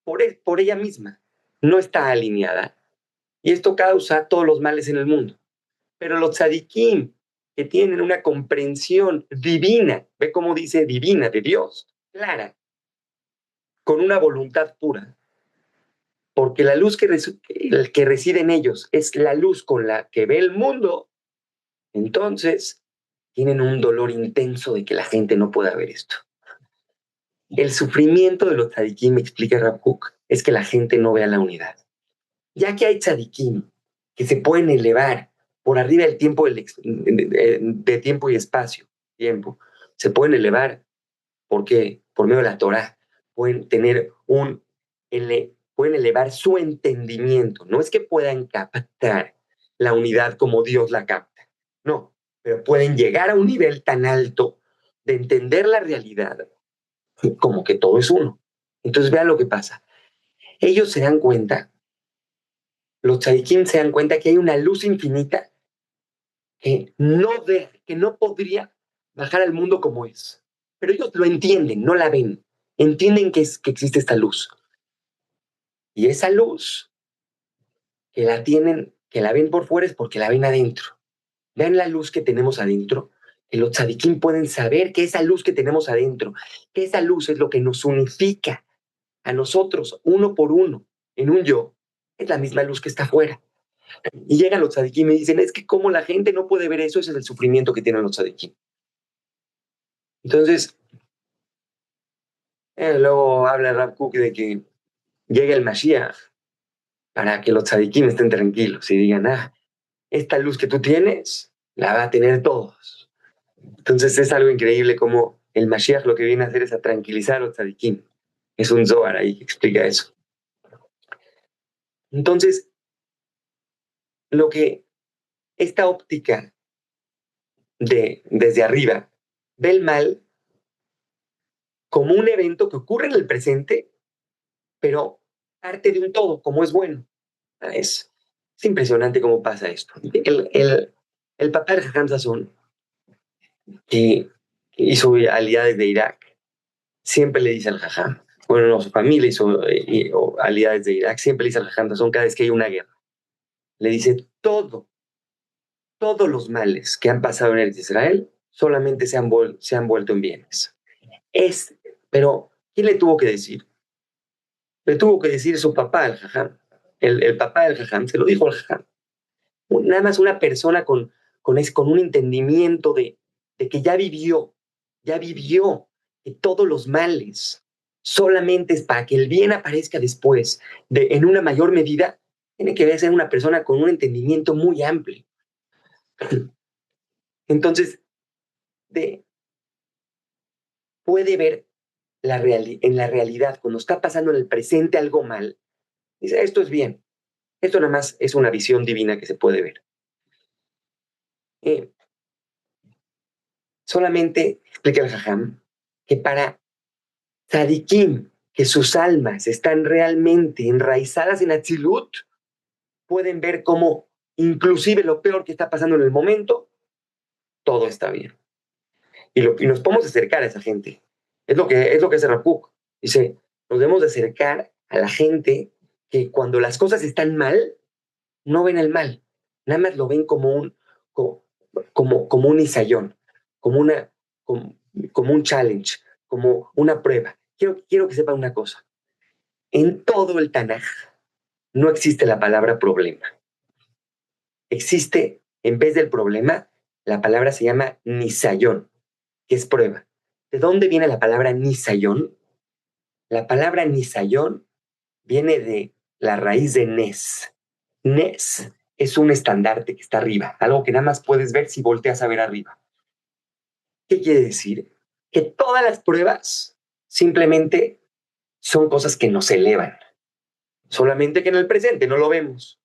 por ella misma, no está alineada. Y esto causa todos los males en el mundo. Pero los tzadikim, que tienen una comprensión divina, ve cómo dice divina, de Dios, clara, con una voluntad pura, porque la luz que reside en ellos es la luz con la que ve el mundo, entonces tienen un dolor intenso de que la gente no pueda ver esto. El sufrimiento de los tzadikim, explica Rav Kook, es que la gente no vea la unidad. Ya que hay tzadikim que se pueden elevar por arriba del tiempo de tiempo y espacio, tiempo, se pueden elevar porque por medio de la Torah pueden tener pueden elevar su entendimiento. No es que puedan captar la unidad como Dios la capta, no, pero pueden llegar a un nivel tan alto de entender la realidad como que todo es uno. Entonces vean lo que pasa. Ellos se dan cuenta, los tzadikim se dan cuenta que hay una luz infinita que no podría bajar al mundo como es. Pero ellos lo entienden, no la ven. Entienden que existe esta luz. Y esa luz que la ven por fuera es porque la ven adentro. Vean la luz que tenemos adentro, que los tzadikim pueden saber que esa luz que tenemos adentro, que esa luz es lo que nos unifica a nosotros, uno por uno, en un yo, es la misma luz que está afuera. Y llegan los tzadikim y me dicen, es que como la gente no puede ver eso, ese es el sufrimiento que tienen los tzadikim. Entonces, luego habla Rav Kook de que llega el Mashiach para que los tzadikim estén tranquilos y digan, esta luz que tú tienes, la va a tener todos. Entonces es algo increíble como el Mashiach lo que viene a hacer es a tranquilizar a los tzadikim. Es un Zohar ahí que explica eso. Entonces, lo que esta óptica desde arriba ve el mal como un evento que ocurre en el presente, pero parte de un todo, como es bueno. Es impresionante cómo pasa esto. El papá de Jajam Sassoon, que hizo aliadas de Irak, siempre le dice al Jajam, bueno, no, su familia hizo aliadas de Irak, siempre le dice al Jajam Sassoon cada vez que hay una guerra. Le dice, todos los males que han pasado en Eretz Israel solamente se han vuelto en bienes. Pero, ¿quién le tuvo que decir? Le tuvo que decir su papá al Jajam. El papá del Jajam se lo dijo al Jajam. Nada más una persona con un entendimiento de que ya vivió que todos los males solamente es para que el bien aparezca después, en una mayor medida, tiene que ser una persona con un entendimiento muy amplio. Entonces, puede ver en la realidad, cuando está pasando en el presente algo mal, dice, esto es bien. Esto nada más es una visión divina que se puede ver. Eh, Solamente explica el Jajam que para tzadikim, que sus almas están realmente enraizadas en Atzilut, pueden ver cómo inclusive lo peor que está pasando en el momento, todo está bien. Y nos podemos acercar a esa gente. Es lo que hace Rapuk. Dice, nos debemos de acercar a la gente que cuando las cosas están mal, no ven el mal, nada más lo ven como un isayón, como, una, como, como un challenge, como una prueba. Quiero que sepan una cosa. En todo el Tanaj no existe la palabra problema. Existe, en vez del problema, la palabra se llama nisayón, que es prueba. ¿De dónde viene la palabra nisayón? La palabra nisayón viene de la raíz de Nes. Nes es un estandarte que está arriba, algo que nada más puedes ver si volteas a ver arriba. ¿Qué quiere decir? Que todas las pruebas simplemente son cosas que nos elevan, solamente que en el presente no lo vemos.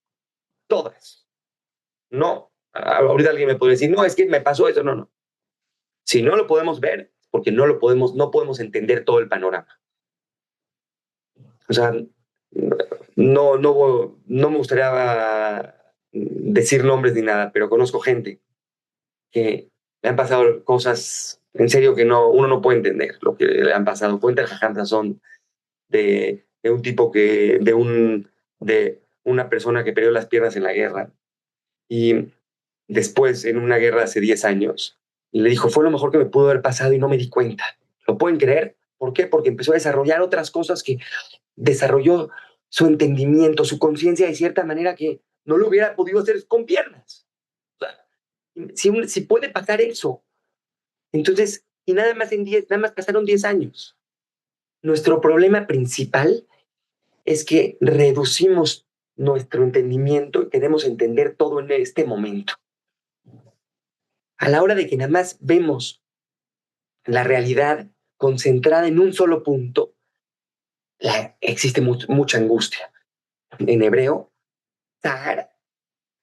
Todas. No, ahorita alguien me puede decir, no, es que me pasó eso, no, no. Si no lo podemos ver, porque no podemos entender todo el panorama. O sea, no me gustaría decir nombres ni nada, pero conozco gente que le han pasado cosas en serio que uno no puede entender lo que le han pasado. Cuenta el Jajam son de un tipo de una persona que perdió las piernas en la guerra y después en una guerra hace 10 años y le dijo, fue lo mejor que me pudo haber pasado y no me di cuenta. ¿Lo pueden creer? ¿Por qué? Porque empezó a desarrollar otras cosas que desarrolló su entendimiento, su conciencia de cierta manera que no lo hubiera podido hacer con piernas. O sea, si puede pasar eso, entonces, y nada más pasaron 10 años. Nuestro problema principal es que reducimos nuestro entendimiento y queremos entender todo en este momento. A la hora de que nada más vemos la realidad concentrada en un solo punto, existe mucha angustia. En hebreo, tzar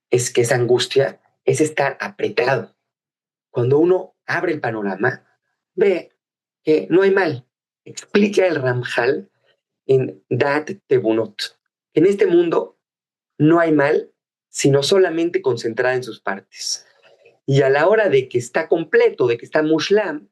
es que esa angustia es estar apretado. Cuando uno abre el panorama, ve que no hay mal. Explica el Ramjal en Dat Tebunot. En este mundo no hay mal, sino solamente concentrada en sus partes. Y a la hora de que está completo, de que está mushlam,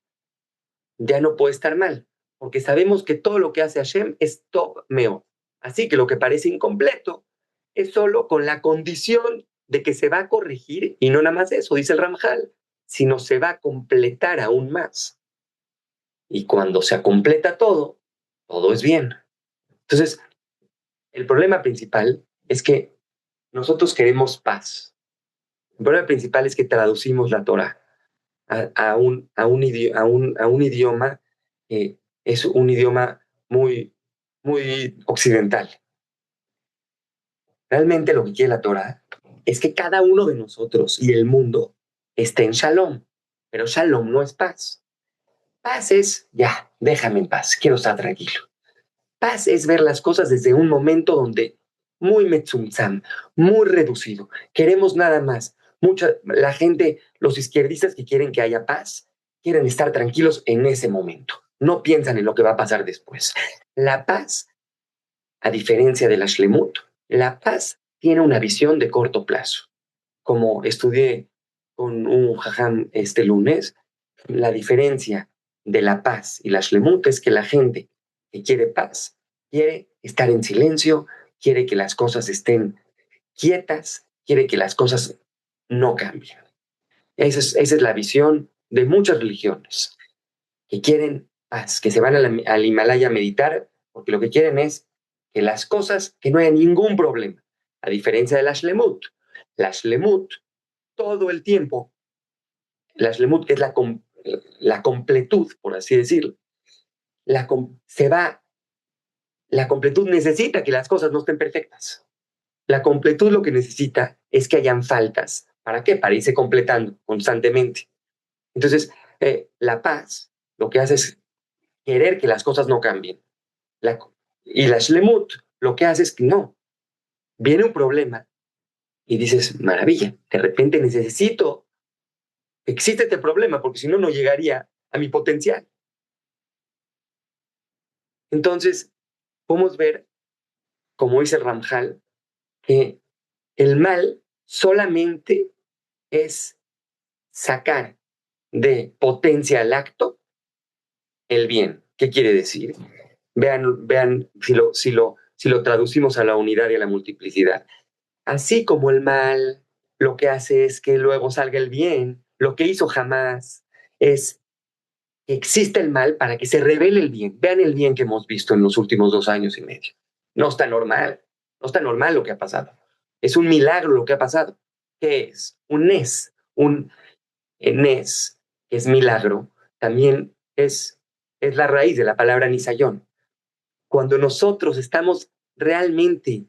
ya no puede estar mal, porque sabemos que todo lo que hace Hashem es top meo. Así que lo que parece incompleto es solo con la condición de que se va a corregir, y no nada más eso, dice el Ramjal, sino se va a completar aún más. Y cuando se completa todo, todo es bien. Entonces, el problema principal es que nosotros queremos paz. El problema principal es que traducimos la Torah a un idioma que es un idioma muy, muy occidental. Realmente lo que quiere la Torah es que cada uno de nosotros y el mundo esté en shalom. Pero shalom no es paz. Paz es, ya, déjame en paz, quiero estar tranquilo. Paz es ver las cosas desde un momento donde muy metzumzam, muy reducido. Queremos nada más. La gente, los izquierdistas que quieren que haya paz, quieren estar tranquilos en ese momento. No piensan en lo que va a pasar después. La paz, a diferencia de la shlemut, la paz tiene una visión de corto plazo. Como estudié con un jajam este lunes, la diferencia de la paz y la shlemut es que la gente que quiere paz quiere estar en silencio, quiere que las cosas estén quietas, quiere que las cosas no cambien. Esa es la visión de muchas religiones que quieren paz, que se van al Himalaya a meditar, porque lo que quieren es que las cosas, que no haya ningún problema, a diferencia de la shlemut. La shlemut, todo el tiempo, la shlemut, que es la completud, por así decirlo, se va La completud necesita que las cosas no estén perfectas. La completud lo que necesita es que hayan faltas. ¿Para qué? Para irse completando constantemente. Entonces, la paz lo que hace es querer que las cosas no cambien. La, y la shlemut lo que hace es que no. Viene un problema y dices, maravilla, de repente necesito, existe este problema porque si no, no llegaría a mi potencial. Entonces, podemos ver, como dice el Ramjal, que el mal solamente es sacar de potencia al acto el bien. ¿Qué quiere decir? Vean si lo traducimos a la unidad y a la multiplicidad. Así como el mal lo que hace es que luego salga el bien, lo que hizo jamás es que exista el mal para que se revele el bien. Vean el bien que hemos visto en los últimos 2 años y medio. No está normal, no está normal lo que ha pasado. Es un milagro lo que ha pasado. ¿Qué es? Un nes, un nes, que es milagro, también es la raíz de la palabra nisayón. Cuando nosotros estamos realmente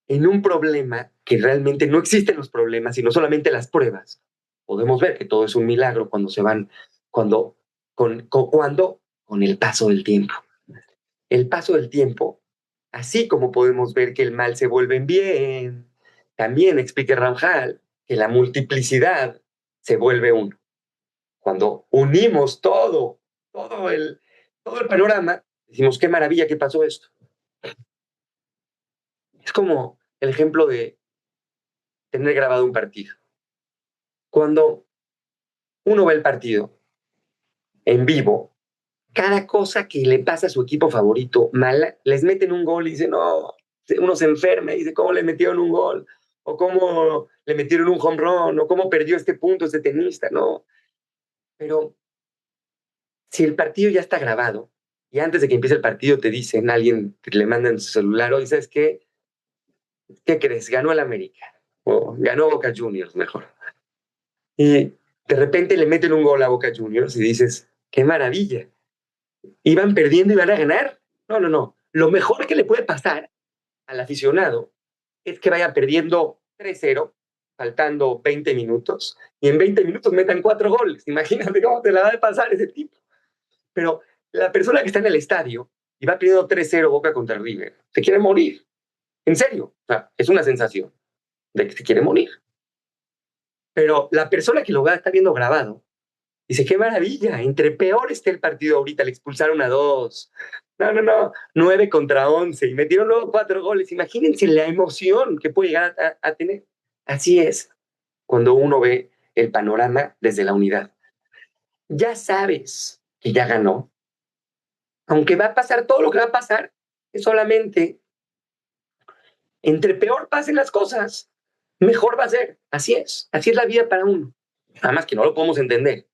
en un problema que realmente no existen los problemas, sino solamente las pruebas, podemos ver que todo es un milagro cuando se van, cuando, con el paso del tiempo. El paso del tiempo, así como podemos ver que el mal se vuelve en bien, también explica Ramjal que la multiplicidad se vuelve uno. Cuando unimos todo el, todo el panorama, decimos, qué maravilla que pasó esto. Es como el ejemplo de tener grabado un partido. Cuando uno ve el partido en vivo, cada cosa que le pasa a su equipo favorito mala, les meten un gol y dicen, no, uno se enferma y dice, ¿cómo le metieron un gol? O cómo le metieron un home run, o cómo perdió este punto este tenista, no. Pero si el partido ya está grabado y antes de que empiece el partido te dicen, alguien le mandan su celular, o dices, ¿qué crees? Ganó el América, o ganó Boca Juniors, mejor. Y de repente le meten un gol a Boca Juniors y dices, qué maravilla, iban perdiendo y van a ganar. No, no, no. Lo mejor que le puede pasar al aficionado es que vaya perdiendo 3-0, faltando 20 minutos, y en 20 minutos metan 4 goles. Imagínate cómo te la va a pasar ese tipo. Pero la persona que está en el estadio y va perdiendo 3-0 Boca contra River, se quiere morir. En serio. O sea, es una sensación de que se quiere morir. Pero la persona que lo va a estar viendo grabado dice, qué maravilla, entre peor esté el partido ahorita, le expulsaron a 2. No, no, no, 9-11 y metieron luego 4 goles. Imagínense la emoción que puede llegar a tener. Así es cuando uno ve el panorama desde la unidad. Ya sabes que ya ganó, aunque va a pasar todo lo que va a pasar, es solamente entre peor pasen las cosas, mejor va a ser. Así es la vida para uno. Nada más que no lo podemos entender.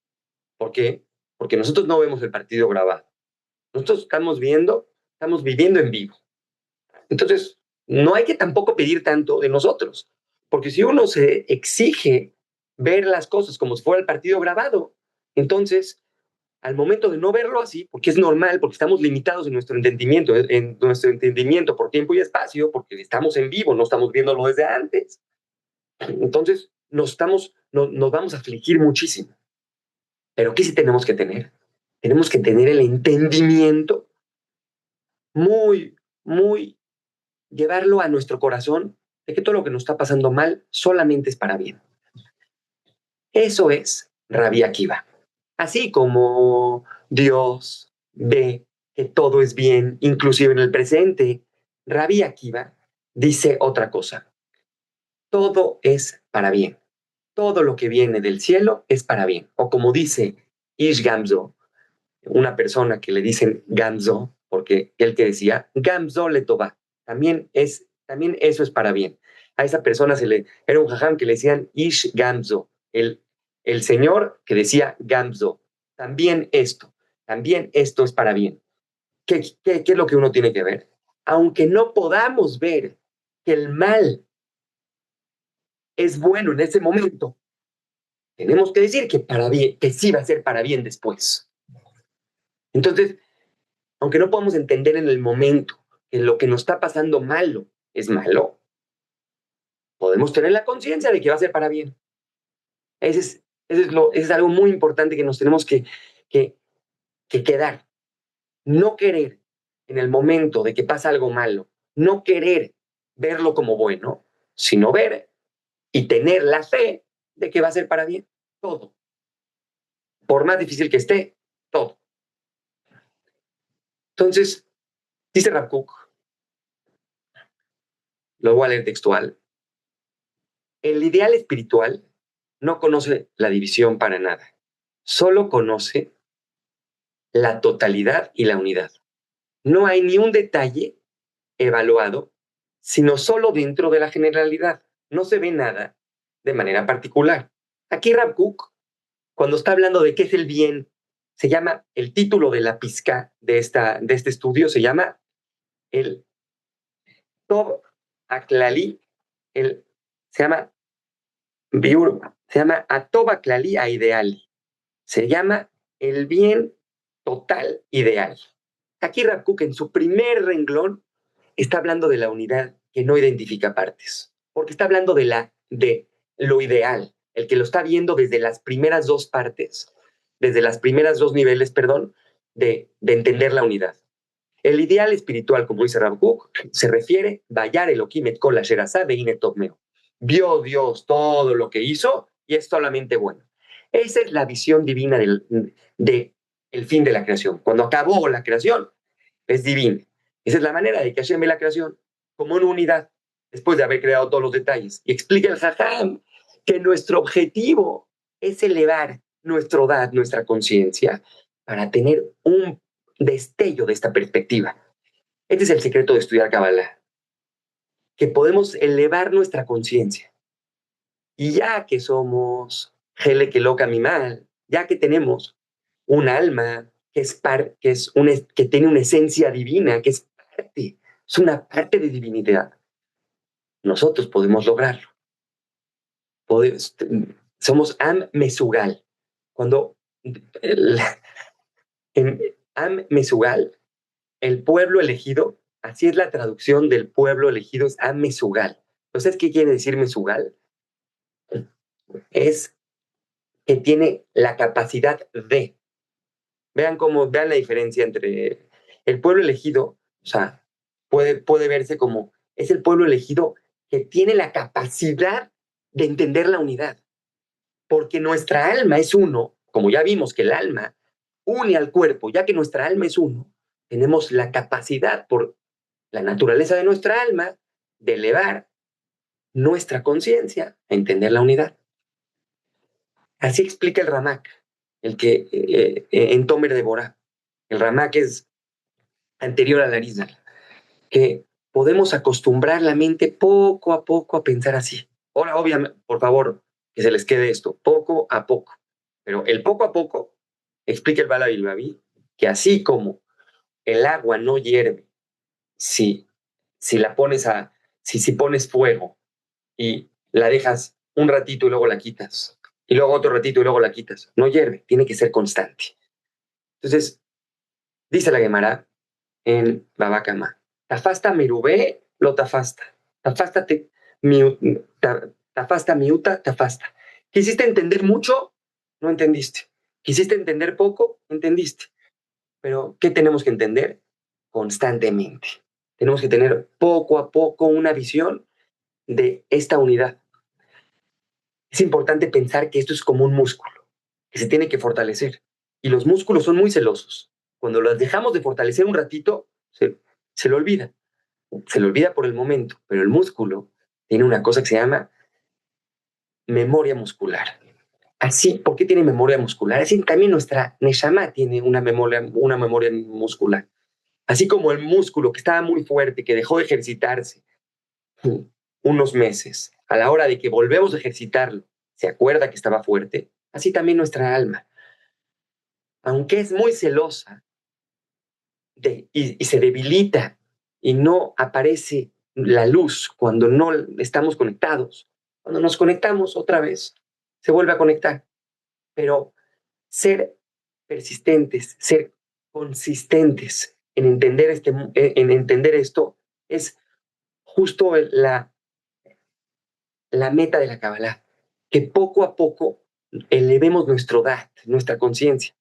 ¿Por qué? Porque nosotros no vemos el partido grabado. Nosotros estamos viviendo en vivo. Entonces, no hay que tampoco pedir tanto de nosotros, porque si uno se exige ver las cosas como si fuera el partido grabado, entonces, al momento de no verlo así, porque es normal, porque estamos limitados en nuestro entendimiento por tiempo y espacio, porque estamos en vivo, no estamos viéndolo desde antes, entonces nos vamos a afligir muchísimo. Pero ¿qué sí tenemos que tener? Tenemos que tener el entendimiento muy, muy, llevarlo a nuestro corazón de que todo lo que nos está pasando mal solamente es para bien. Eso es Rabbi Akiva. Así como Dios ve que todo es bien, inclusive en el presente, Rabbi Akiva dice otra cosa. Todo es para bien. Todo lo que viene del cielo es para bien. O como dice Ish Gamzo, una persona que le dicen Gamzo, porque él que decía Gamzo le toba, también eso es para bien. A esa persona era un jajam que le decían Ish Gamzo, el señor que decía Gamzo, también esto es para bien. ¿Qué es lo que uno tiene que ver? Aunque no podamos ver que el mal es bueno en ese momento, tenemos que decir que para bien, que sí va a ser para bien después. Entonces, aunque no podamos entender en el momento que lo que nos está pasando malo es malo, podemos tener la conciencia de que va a ser para bien. Ese es algo muy importante que nos tenemos que, que quedar. No querer en el momento de que pasa algo malo, no querer verlo como bueno, sino ver y tener la fe de que va a ser para bien. Todo. Por más difícil que esté, todo. Entonces, dice Rav Kook, lo voy a leer textual, el ideal espiritual no conoce la división para nada, solo conoce la totalidad y la unidad. No hay ni un detalle evaluado, sino solo dentro de la generalidad. No se ve nada de manera particular. Aquí Rav Kook, cuando está hablando de qué es el bien, se llama, el título de la pizca de este estudio se llama el Tov Aklali, el, se llama Biur, se llama Atov Aklali a Ideali. Se llama el bien total ideal. Aquí Rav Kook en su primer renglón está hablando de la unidad que no identifica partes, porque está hablando de lo ideal, el que lo está viendo desde las primeras dos partes, desde las primeras dos niveles, perdón, de entender la unidad. El ideal espiritual, como dice Rav Kook, se refiere Vayar Elohim et kol asher asa veine tov meo. Vio Dios todo lo que hizo y es solamente bueno. Esa es la visión divina de el fin de la creación. Cuando acabó la creación, es divino. Esa es la manera de que Hashem ve la creación como una unidad, después de haber creado todos los detalles. Y explica el Jajam que nuestro objetivo es elevar nuestro dad, nuestra conciencia, para tener un destello de esta perspectiva. Este es el secreto de estudiar Kabbalah, que podemos elevar nuestra conciencia. Y ya que somos Hele que loca mi mal, ya que tenemos un alma que tiene una esencia divina, que es una parte de divinidad, nosotros podemos lograrlo. Podemos, somos Am Mesugal. Cuando el, en Am Mesugal, el pueblo elegido, así es la traducción del pueblo elegido, es Am Mesugal. Entonces, ¿qué quiere decir Mesugal? Es que tiene la capacidad de. Vean la diferencia entre el pueblo elegido, o sea, puede verse como es el pueblo elegido que tiene la capacidad de entender la unidad, porque nuestra alma es uno, como ya vimos que el alma une al cuerpo, ya que nuestra alma es uno, tenemos la capacidad por la naturaleza de nuestra alma de elevar nuestra conciencia a entender la unidad. Así explica el Ramak, el que en Tomer de Borah. El Ramak es anterior a la Arizal, que podemos acostumbrar la mente poco a poco a pensar así. Ahora, obviamente, por favor, que se les quede esto, poco a poco. Pero el poco a poco, explica el Bala Bilbaví, que así como el agua no hierve si, si la pones si pones fuego y la dejas un ratito y luego la quitas, y luego otro ratito y luego la quitas, no hierve, tiene que ser constante. Entonces, dice la Gemara en Babacama, Tafasta merubé lo tafasta. Tafasta tafasta miuta, tafasta. Quisiste entender mucho, no entendiste. Quisiste entender poco, entendiste. Pero, ¿qué tenemos que entender? Constantemente. Tenemos que tener poco a poco una visión de esta unidad. Es importante pensar que esto es como un músculo, que se tiene que fortalecer. Y los músculos son muy celosos. Cuando los dejamos de fortalecer un ratito, se lo olvida. Se le olvida por el momento, pero el músculo tiene una cosa que se llama memoria muscular. Así, ¿por qué tiene memoria muscular? Así también nuestra Neshama tiene una memoria muscular. Así como el músculo que estaba muy fuerte, que dejó de ejercitarse unos meses, a la hora de que volvemos a ejercitarlo, se acuerda que estaba fuerte, así también nuestra alma. Aunque es muy celosa y se debilita y no aparece la luz cuando no estamos conectados, cuando nos conectamos otra vez, se vuelve a conectar. Pero ser persistentes, ser consistentes en entender esto es justo la meta de la Kabbalah, que poco a poco elevemos nuestro dat, nuestra conciencia.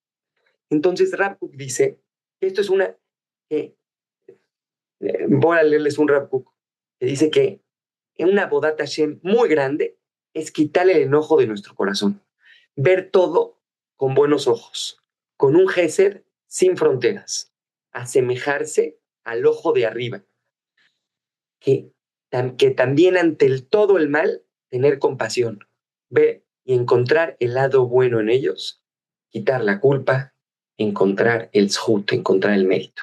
Entonces Rav Kook dice que esto es voy a leerles un Rav Kook, que dice que una Bodat Hashem muy grande es quitarle el enojo de nuestro corazón, ver todo con buenos ojos, con un Gesed sin fronteras, asemejarse al ojo de arriba, que, que también ante todo el mal, tener compasión, ver y encontrar el lado bueno en ellos, quitar la culpa, encontrar el zhut, encontrar el mérito.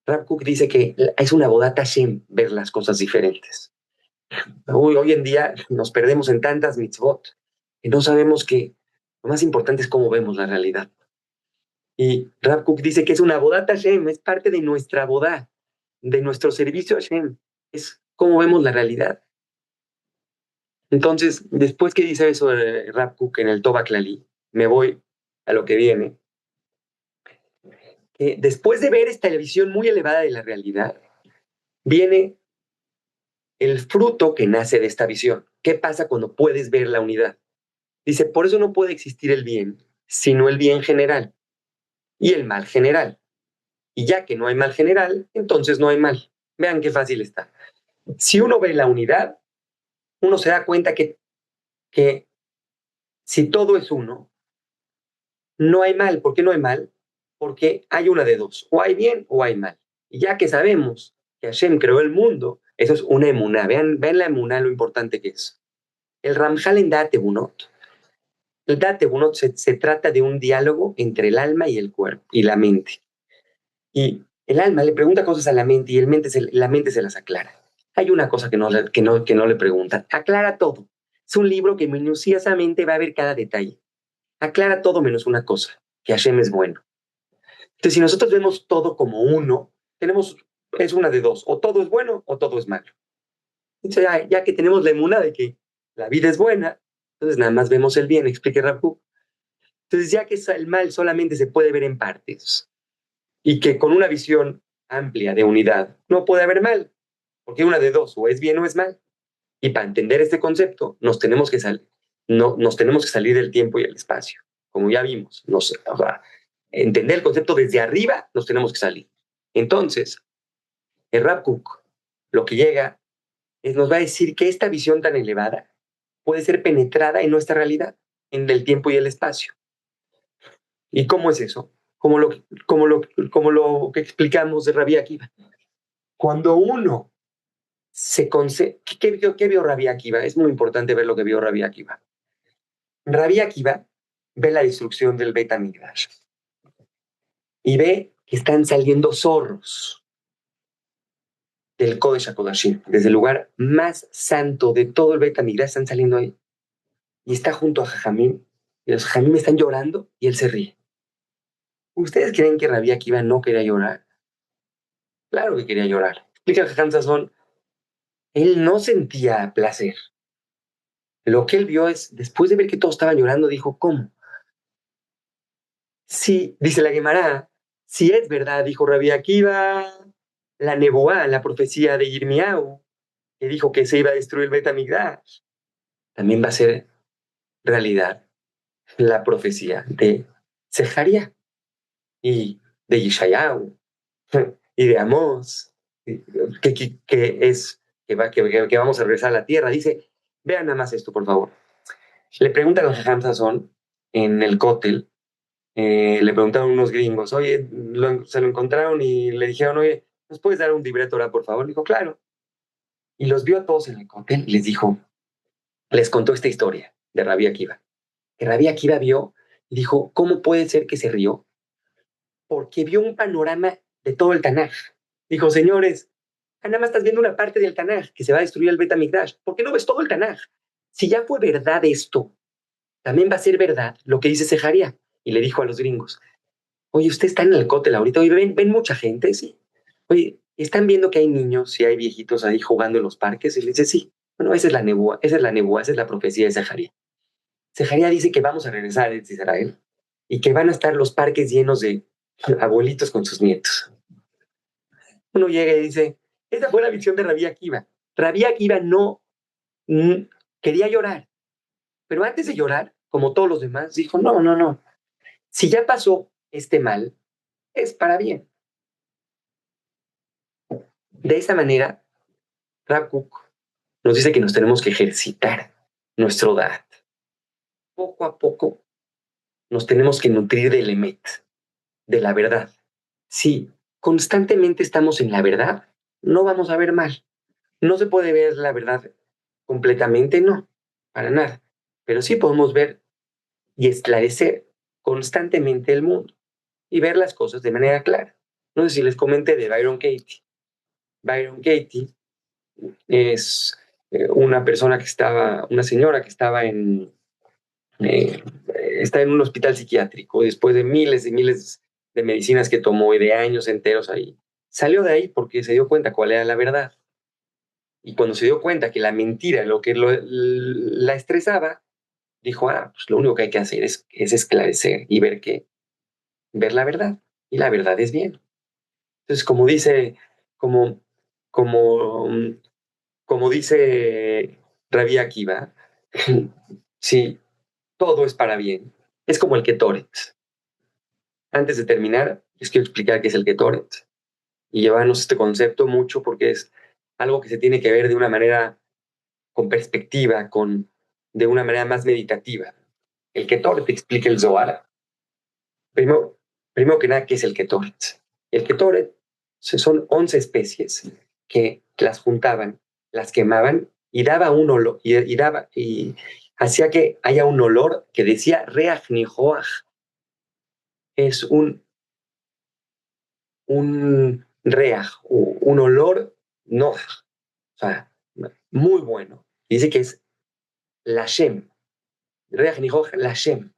Rav Kook dice que es una bodata Hashem ver las cosas diferentes. Hoy en día nos perdemos en tantas mitzvot que no sabemos que lo más importante es cómo vemos la realidad. Y Rav Kook dice que es una bodata Hashem, es parte de nuestra bodá, de nuestro servicio a Hashem, es cómo vemos la realidad. Entonces, después que dice eso de Rav Kook en el Toba Klali, me voy a lo que viene. Después de ver esta visión muy elevada de la realidad, viene el fruto que nace de esta visión. ¿Qué pasa cuando puedes ver la unidad? Dice, por eso no puede existir el bien, sino el bien general y el mal general. Y ya que no hay mal general, entonces no hay mal. Vean qué fácil está. Si uno ve la unidad, uno se da cuenta que si todo es uno, no hay mal. ¿Por qué no hay mal? Porque hay una de dos, o hay bien o hay mal. Y ya que sabemos que Hashem creó el mundo, eso es una emuná. Vean la emuná, lo importante que es. El Ramjal en Da'at Ebunot. El Da'at Ebunot se trata de un diálogo entre el alma y el cuerpo, y la mente. Y el alma le pregunta cosas a la mente y la mente se las aclara. Hay una cosa que no le pregunta. Aclara todo. Es un libro que minuciosamente va a ver cada detalle. Aclara todo menos una cosa, que Hashem es bueno. Entonces, si nosotros vemos todo como uno, es una de dos, o todo es bueno o todo es malo. Entonces, ya que tenemos la emuna de que la vida es buena, entonces nada más vemos el bien, explique Rav Kook. Entonces, ya que el mal solamente se puede ver en partes y que con una visión amplia de unidad no puede haber mal, porque una de dos, o es bien o es mal. Y para entender este concepto, nos tenemos que salir del tiempo y el espacio, como ya vimos. O sea, entender el concepto desde arriba, nos tenemos que salir. Entonces, el Rav Kook lo que llega nos va a decir que esta visión tan elevada puede ser penetrada en nuestra realidad, en el tiempo y el espacio. ¿Y cómo es eso? Como lo que explicamos de Rabbi Akiva. Cuando uno ¿qué vio Rabbi Akiva? Es muy importante ver lo que vio Rabbi Akiva. Rabbi Akiva ve la destrucción del Beit HaMikdash y ve que están saliendo zorros del Kodesh HaKodashim, desde el lugar más santo de todo el Beit HaMikdash, están saliendo ahí. Y está junto a Jajamim, y los Jajamim están llorando y él se ríe. ¿Ustedes creen que Rabbi Akiva no quería llorar? Claro que quería llorar. Explica el Jajam Sazón, él no sentía placer. Lo que él vio es, después de ver que todos estaban llorando, dijo, ¿cómo? Sí, dice la Gemara, si es verdad, dijo Rabbi Akiva, la nebuá, la profecía de Yirmiyahu, que dijo que se iba a destruir el Bet HaMikdash, también va a ser realidad la profecía de Zeharia y de Yeshayahu y de Amós, que vamos a regresar a la tierra. Dice, vean nada más esto, por favor. Le preguntan a los Jajam Sazón en el cótel, le preguntaron unos gringos, oye, se lo encontraron y le dijeron, oye, ¿nos puedes dar un librero Torah, por favor? Dijo, claro. Y los vio a todos en el cóctel y les contó esta historia de Rabbi Akiva. Que Rabbi Akiva vio y dijo, ¿cómo puede ser que se rió? Porque vio un panorama de todo el Tanaj. Dijo, señores, nada más estás viendo una parte del Tanaj, que se va a destruir el Bet HaMikdash. ¿Por qué no ves todo el Tanaj? Si ya fue verdad esto, también va a ser verdad lo que dice Zeharia. Y le dijo a los gringos, oye, usted está en el cóctel ahorita, oye, ven mucha gente, sí. Oye, ¿están viendo que hay niños y hay viejitos ahí jugando en los parques? Y le dice, sí. Bueno, esa es la nebúa, esa es la profecía de Zeharia. Zeharia dice que vamos a regresar a Israel y que van a estar los parques llenos de abuelitos con sus nietos. Uno llega y dice, esa fue la visión de Rabí Akiva. Rabí Akiva no quería llorar, pero antes de llorar, como todos los demás, dijo, no, no, no, si ya pasó este mal, es para bien. De esa manera, Rav Kook nos dice que nos tenemos que ejercitar nuestro Da'at. Poco a poco nos tenemos que nutrir del Emet, de la verdad. Si constantemente estamos en la verdad, no vamos a ver mal. No se puede ver la verdad completamente, no, para nada. Pero sí podemos ver y esclarecer constantemente el mundo y ver las cosas de manera clara. No sé si les comenté de Byron Katie. Byron Katie es una persona que estaba, una señora que estaba eh, está en un hospital psiquiátrico después de miles y miles de medicinas que tomó y de años enteros ahí. Salió de ahí porque se dio cuenta cuál era la verdad. Y cuando se dio cuenta que la mentira, la estresaba, dijo, pues lo único que hay que hacer es esclarecer y ver la verdad. Y la verdad es bien. Entonces, como, como, como dice Rabbi Akiva, si todo es para bien, es como el Ketoret. Antes de terminar, les quiero explicar qué es el Ketoret y llevarnos este concepto mucho porque es algo que se tiene que ver de una manera con perspectiva, de una manera más meditativa. El Ketoret explica el Zohar. Primero, primero que nada, ¿qué es el Ketoret? El Ketoret son 11 especies que las juntaban, las quemaban y daba un olor, y hacía que haya un olor que decía Reach Nihoach. Es un Reach, un olor no, o sea, muy bueno. Dice que es Lashem, Reach Nihoach Lashem.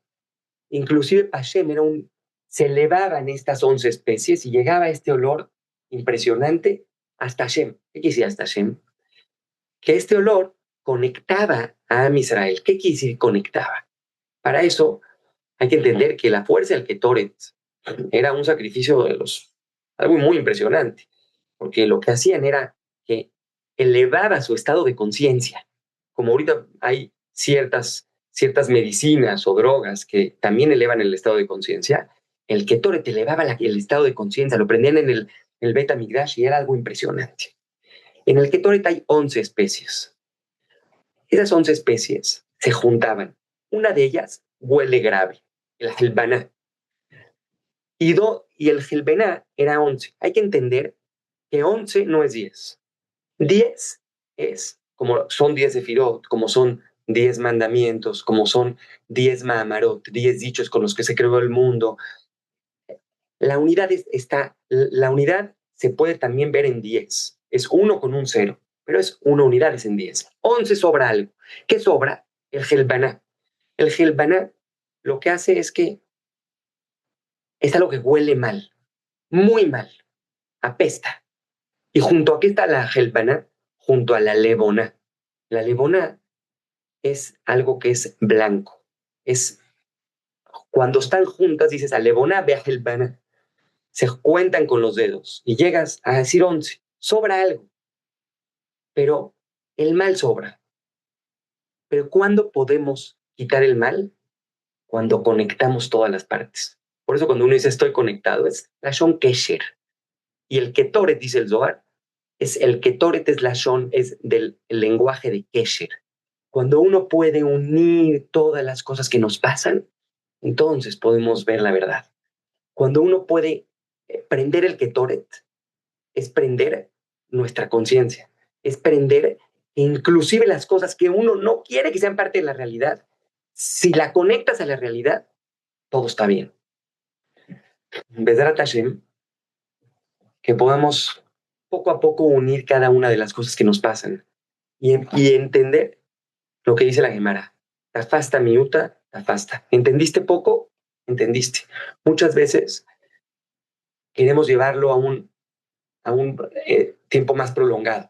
Inclusive Hashem se elevaban estas 11 especies y llegaba este olor impresionante hasta Hashem. ¿Qué quiere decir hasta Hashem? Que este olor conectaba a Am Israel. ¿Qué quiere decir conectaba? Para eso hay que entender que la fuerza del Ketoret era un sacrificio algo muy impresionante, porque lo que hacían era que elevaba su estado de conciencia. Como ahorita hay ciertas medicinas o drogas que también elevan el estado de conciencia, el Ketoret elevaba el estado de conciencia, lo prendían en el Beta Migdash y era algo impresionante. En el Ketoret hay 11 especies. Esas 11 especies se juntaban. Una de ellas huele grave, el Helbaná. Y el Helbená era 11. Hay que entender que 11 no es 10. 10 es, como son 10 de Firot, como son 10 mandamientos, como son 10 Mahamarot, 10 dichos con los que se creó el mundo. La unidad se puede también ver en 10. Es 1 con un 0, pero es 1 unidad, es en 10. 11 sobra algo. ¿Qué sobra? El Helbaná. El Helbaná lo que hace es que es algo que huele mal, muy mal, apesta. Y junto a qué está la Helbaná, junto a la Leboná. La Leboná es algo que es blanco. Es cuando están juntas, dices a Leboná, ve a Helbaná. Se cuentan con los dedos y llegas a decir 11. Sobra algo, pero el mal sobra. Pero ¿cuándo podemos quitar el mal? Cuando conectamos todas las partes. Por eso cuando uno dice estoy conectado, es la Shon Kesher. Y el Ketoret, dice el Zohar, el Ketoret es la Shon, es del lenguaje de Kesher. Cuando uno puede unir todas las cosas que nos pasan, entonces podemos ver la verdad. Cuando uno puede prender el Ketoret, es prender nuestra conciencia, es prender inclusive las cosas que uno no quiere que sean parte de la realidad. Si la conectas a la realidad, todo está bien. Bezrat Hashem, que podamos poco a poco unir cada una de las cosas que nos pasan y entender lo que dice la Gemara. Tafasta miuta, tafasta. ¿Entendiste poco? Entendiste. Muchas veces queremos llevarlo a un tiempo más prolongado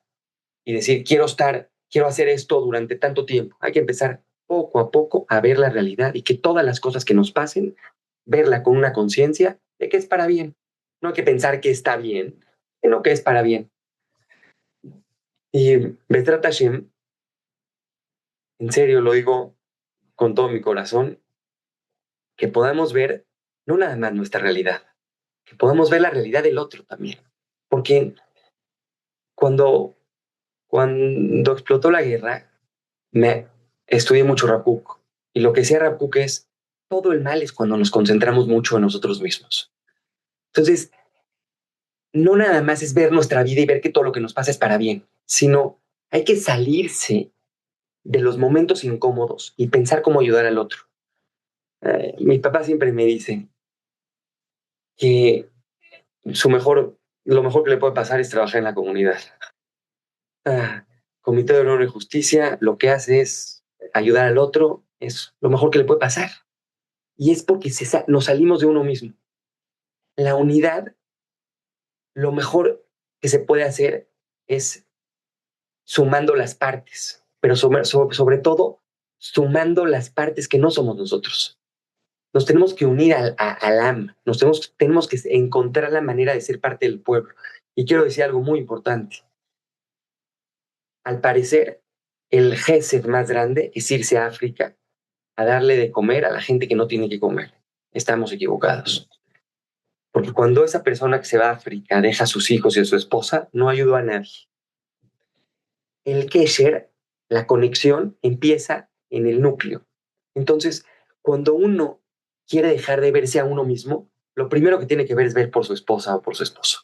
y decir, quiero hacer esto durante tanto tiempo. Hay que empezar poco a poco a ver la realidad y que todas las cosas que nos pasen, verla con una conciencia de que es para bien. No hay que pensar que está bien, sino que es para bien. Y Bezrat Hashem, en serio lo digo con todo mi corazón, que podamos ver no nada más nuestra realidad, que podamos ver la realidad del otro también. Porque cuando, cuando explotó la guerra, me estudié mucho Rabkuk. Y lo que decía Rabkuk es, todo el mal es cuando nos concentramos mucho en nosotros mismos. Entonces, no nada más es ver nuestra vida y ver que todo lo que nos pasa es para bien, sino hay que salirse de los momentos incómodos y pensar cómo ayudar al otro. Mi papá siempre me dice que lo mejor que le puede pasar es trabajar en la comunidad. Ah, Comité de Honor y Justicia lo que hace es ayudar al otro, es lo mejor que le puede pasar. Y es porque nos salimos de uno mismo. La unidad, lo mejor que se puede hacer es sumando las partes, pero sobre todo sumando las partes que no somos nosotros. Nos tenemos que unir al AM, tenemos que encontrar la manera de ser parte del pueblo. Y quiero decir algo muy importante. Al parecer, el Gesed más grande es irse a África a darle de comer a la gente que no tiene que comer. Estamos equivocados. Porque cuando esa persona que se va a África deja a sus hijos y a su esposa, no ayuda a nadie. El Kesher, la conexión, empieza en el núcleo. Entonces, cuando uno quiere dejar de verse a uno mismo, lo primero que tiene que ver es ver por su esposa o por su esposo.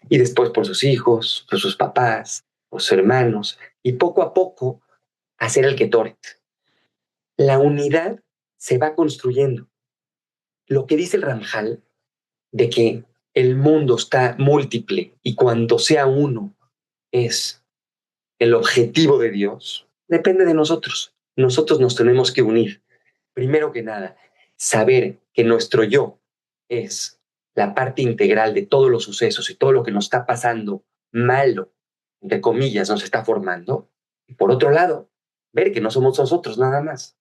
Y después por sus hijos, por sus papás, por sus hermanos. Y poco a poco hacer el Ketoret. La unidad se va construyendo. Lo que dice el Ramjal de que el mundo está múltiple y cuando sea uno es el objetivo de Dios, depende de nosotros. Nosotros nos tenemos que unir. Primero que nada, saber que nuestro yo es la parte integral de todos los sucesos y todo lo que nos está pasando malo, entre comillas, nos está formando. Y por otro lado, ver que no somos nosotros nada más.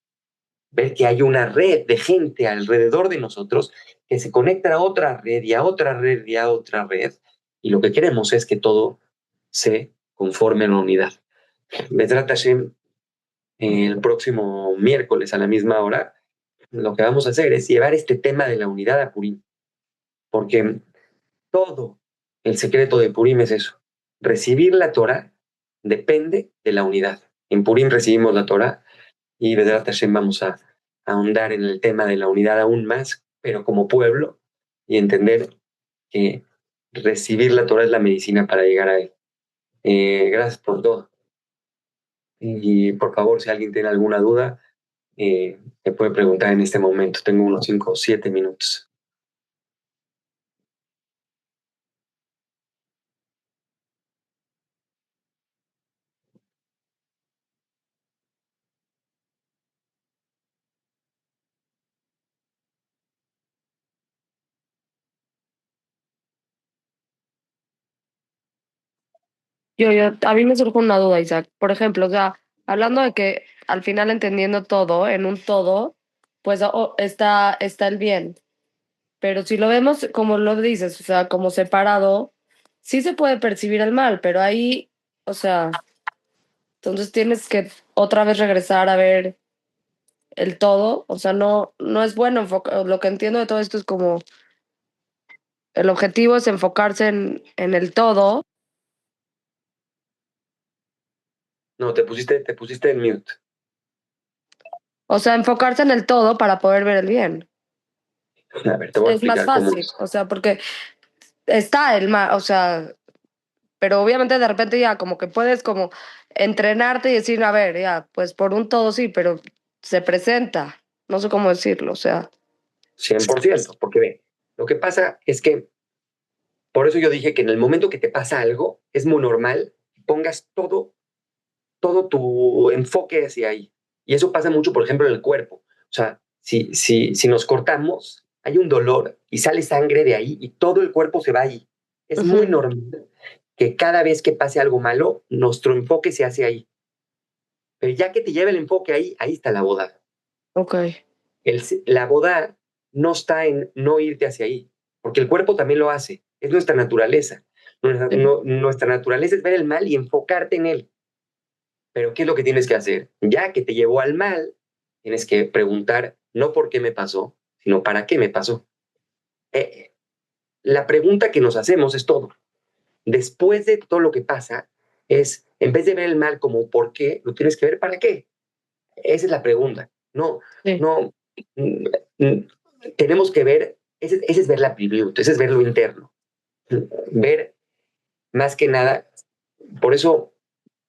Ver que hay una red de gente alrededor de nosotros que se conecta a otra red y a otra red y a otra red. Y lo que queremos es que todo se conforme a la unidad. Bezrat Hashem, el próximo miércoles a la misma hora, lo que vamos a hacer es llevar este tema de la unidad a Purim, porque todo el secreto de Purim es eso. Recibir la Torah depende de la unidad. En Purim recibimos la Torah y Bezrat Hashem vamos a ahondar en el tema de la unidad aún más, pero como pueblo, y entender que recibir la Torah es la medicina para llegar a él. Gracias por todo. Y por favor, si alguien tiene alguna duda, me puede preguntar en este momento. Tengo unos 5 o 7 minutos. A mí me surge una duda, Isaac. Por ejemplo, o sea, hablando de que al final entendiendo todo, en un todo, pues está el bien. Pero si lo vemos como lo dices, o sea, como separado, sí se puede percibir el mal, pero ahí, o sea, entonces tienes que otra vez regresar a ver el todo. O sea, no es bueno enfocar, lo que entiendo de todo esto es como el objetivo es enfocarse en el todo. No, te pusiste en mute. O sea, enfocarse en el todo para poder ver el bien. A ver, te voy a Es más explicar cómo fácil, es. o sea, porque está el mal, o sea, pero obviamente de repente ya como que puedes como entrenarte y decir, a ver, ya, pues por un todo sí, pero se presenta, no sé cómo decirlo, o sea, 100%, porque ve, lo que pasa es que, por eso yo dije que en el momento que te pasa algo, es muy normal que pongas todo tu enfoque hacia ahí. Y eso pasa mucho, por ejemplo, en el cuerpo. O sea, si nos cortamos, hay un dolor y sale sangre de ahí y todo el cuerpo se va ahí. Es muy ujú, normal que cada vez que pase algo malo, nuestro enfoque se hace ahí. Pero ya que te lleva el enfoque ahí, ahí está la boda. ok, La boda no está en no irte hacia ahí, porque el cuerpo también lo hace, es nuestra naturaleza. Nuestra naturaleza es ver el mal y enfocarte en él. Pero ¿qué es lo que tienes que hacer? Ya que te llevó al mal, tienes que preguntar no por qué me pasó, sino para qué me pasó. La pregunta que nos hacemos es todo. Después de todo lo que pasa, es, en vez de ver el mal como por qué, lo tienes que ver para qué. Esa es la pregunta. No, Sí. no, tenemos que ver, ese es ver la preview, ese es ver lo interno. Ver más que nada, por eso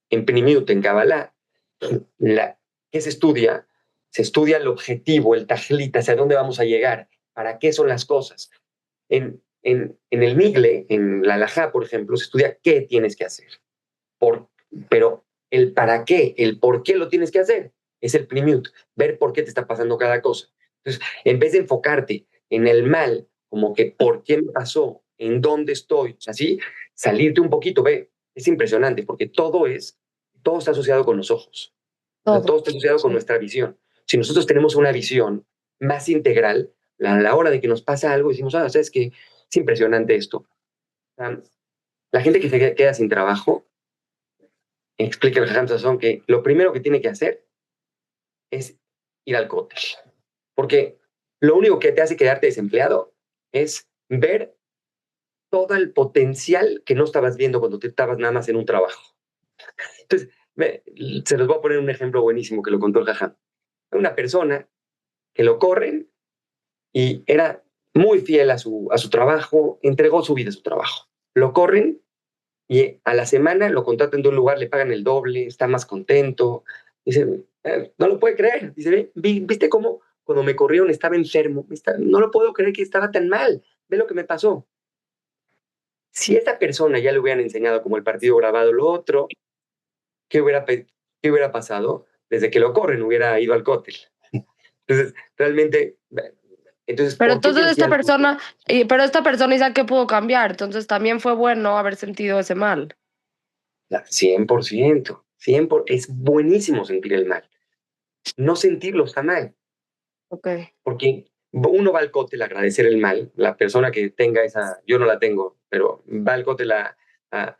en Primiut, en Kabbalah, ¿qué se estudia? Se estudia el objetivo, el tajlit, hacia dónde vamos a llegar, para qué son las cosas. En el Migle, en la Halajá, por ejemplo, se estudia qué tienes que hacer. Pero el para qué, el por qué lo tienes que hacer, es el Primiut, ver por qué te está pasando cada cosa. Entonces, en vez de enfocarte en el mal, como que por qué me pasó, en dónde estoy, así, salirte un poquito, ve, es impresionante, porque todo está asociado con los ojos, todo está asociado con nuestra visión. Si nosotros tenemos una visión más integral, a la hora de que nos pasa algo, decimos, ¿sabes qué? Es impresionante esto. La gente que se queda sin trabajo, explica el Jajam Sazón que lo primero que tiene que hacer es ir al cótel. Porque lo único que te hace quedarte desempleado es ver todo el potencial que no estabas viendo cuando te estabas nada más en un trabajo. Entonces, se los voy a poner un ejemplo buenísimo que lo contó el Jajam. Una persona que lo corren y era muy fiel a su trabajo, entregó su vida a su trabajo. Lo corren y a la semana lo contratan de un lugar, le pagan el doble, está más contento. Dice, no lo puede creer. Dice, ¿viste cómo cuando me corrieron estaba enfermo? No lo puedo creer que estaba tan mal. Ve lo que me pasó. Si esa persona ya le hubieran enseñado como el partido grabado lo otro, ¿qué hubiera pasado? Desde que lo corren hubiera ido al cótel. Entonces, realmente, entonces, Pero ¿por qué se entonces decía algo? pero esta persona Isaac que pudo cambiar, entonces también fue bueno haber sentido ese mal. 100%, 100%, es buenísimo sentir el mal. No sentirlo está mal. Ok. Porque uno va al cóctel a agradecer el mal, la persona que tenga esa, yo no la tengo, pero va al cóctel a, a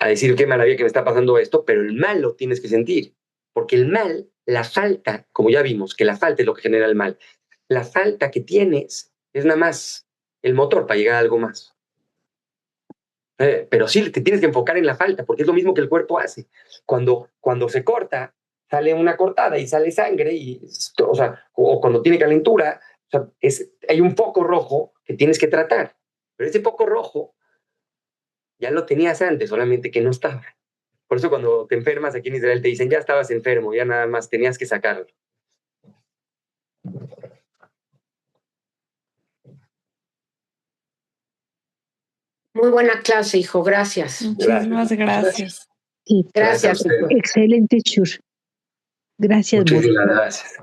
decir qué maravilla que me está pasando esto, pero el mal lo tienes que sentir, porque el mal, la falta, como ya vimos, que la falta es lo que genera el mal, la falta que tienes es nada más el motor para llegar a algo más. Pero sí, te tienes que enfocar en la falta, porque es lo mismo que el cuerpo hace. Cuando se corta, sale una cortada y sale sangre, o sea, o cuando tiene calentura, o sea, hay un foco rojo que tienes que tratar. Pero ese foco rojo ya lo tenías antes, solamente que no estaba. Por eso cuando te enfermas aquí en Israel te dicen, ya estabas enfermo, ya nada más tenías que sacarlo. Muy buena clase, hijo. Gracias. Muchísimas gracias. Sí, Gracias, hijo. excelente, Chur. Gracias, Muchísimas gracias.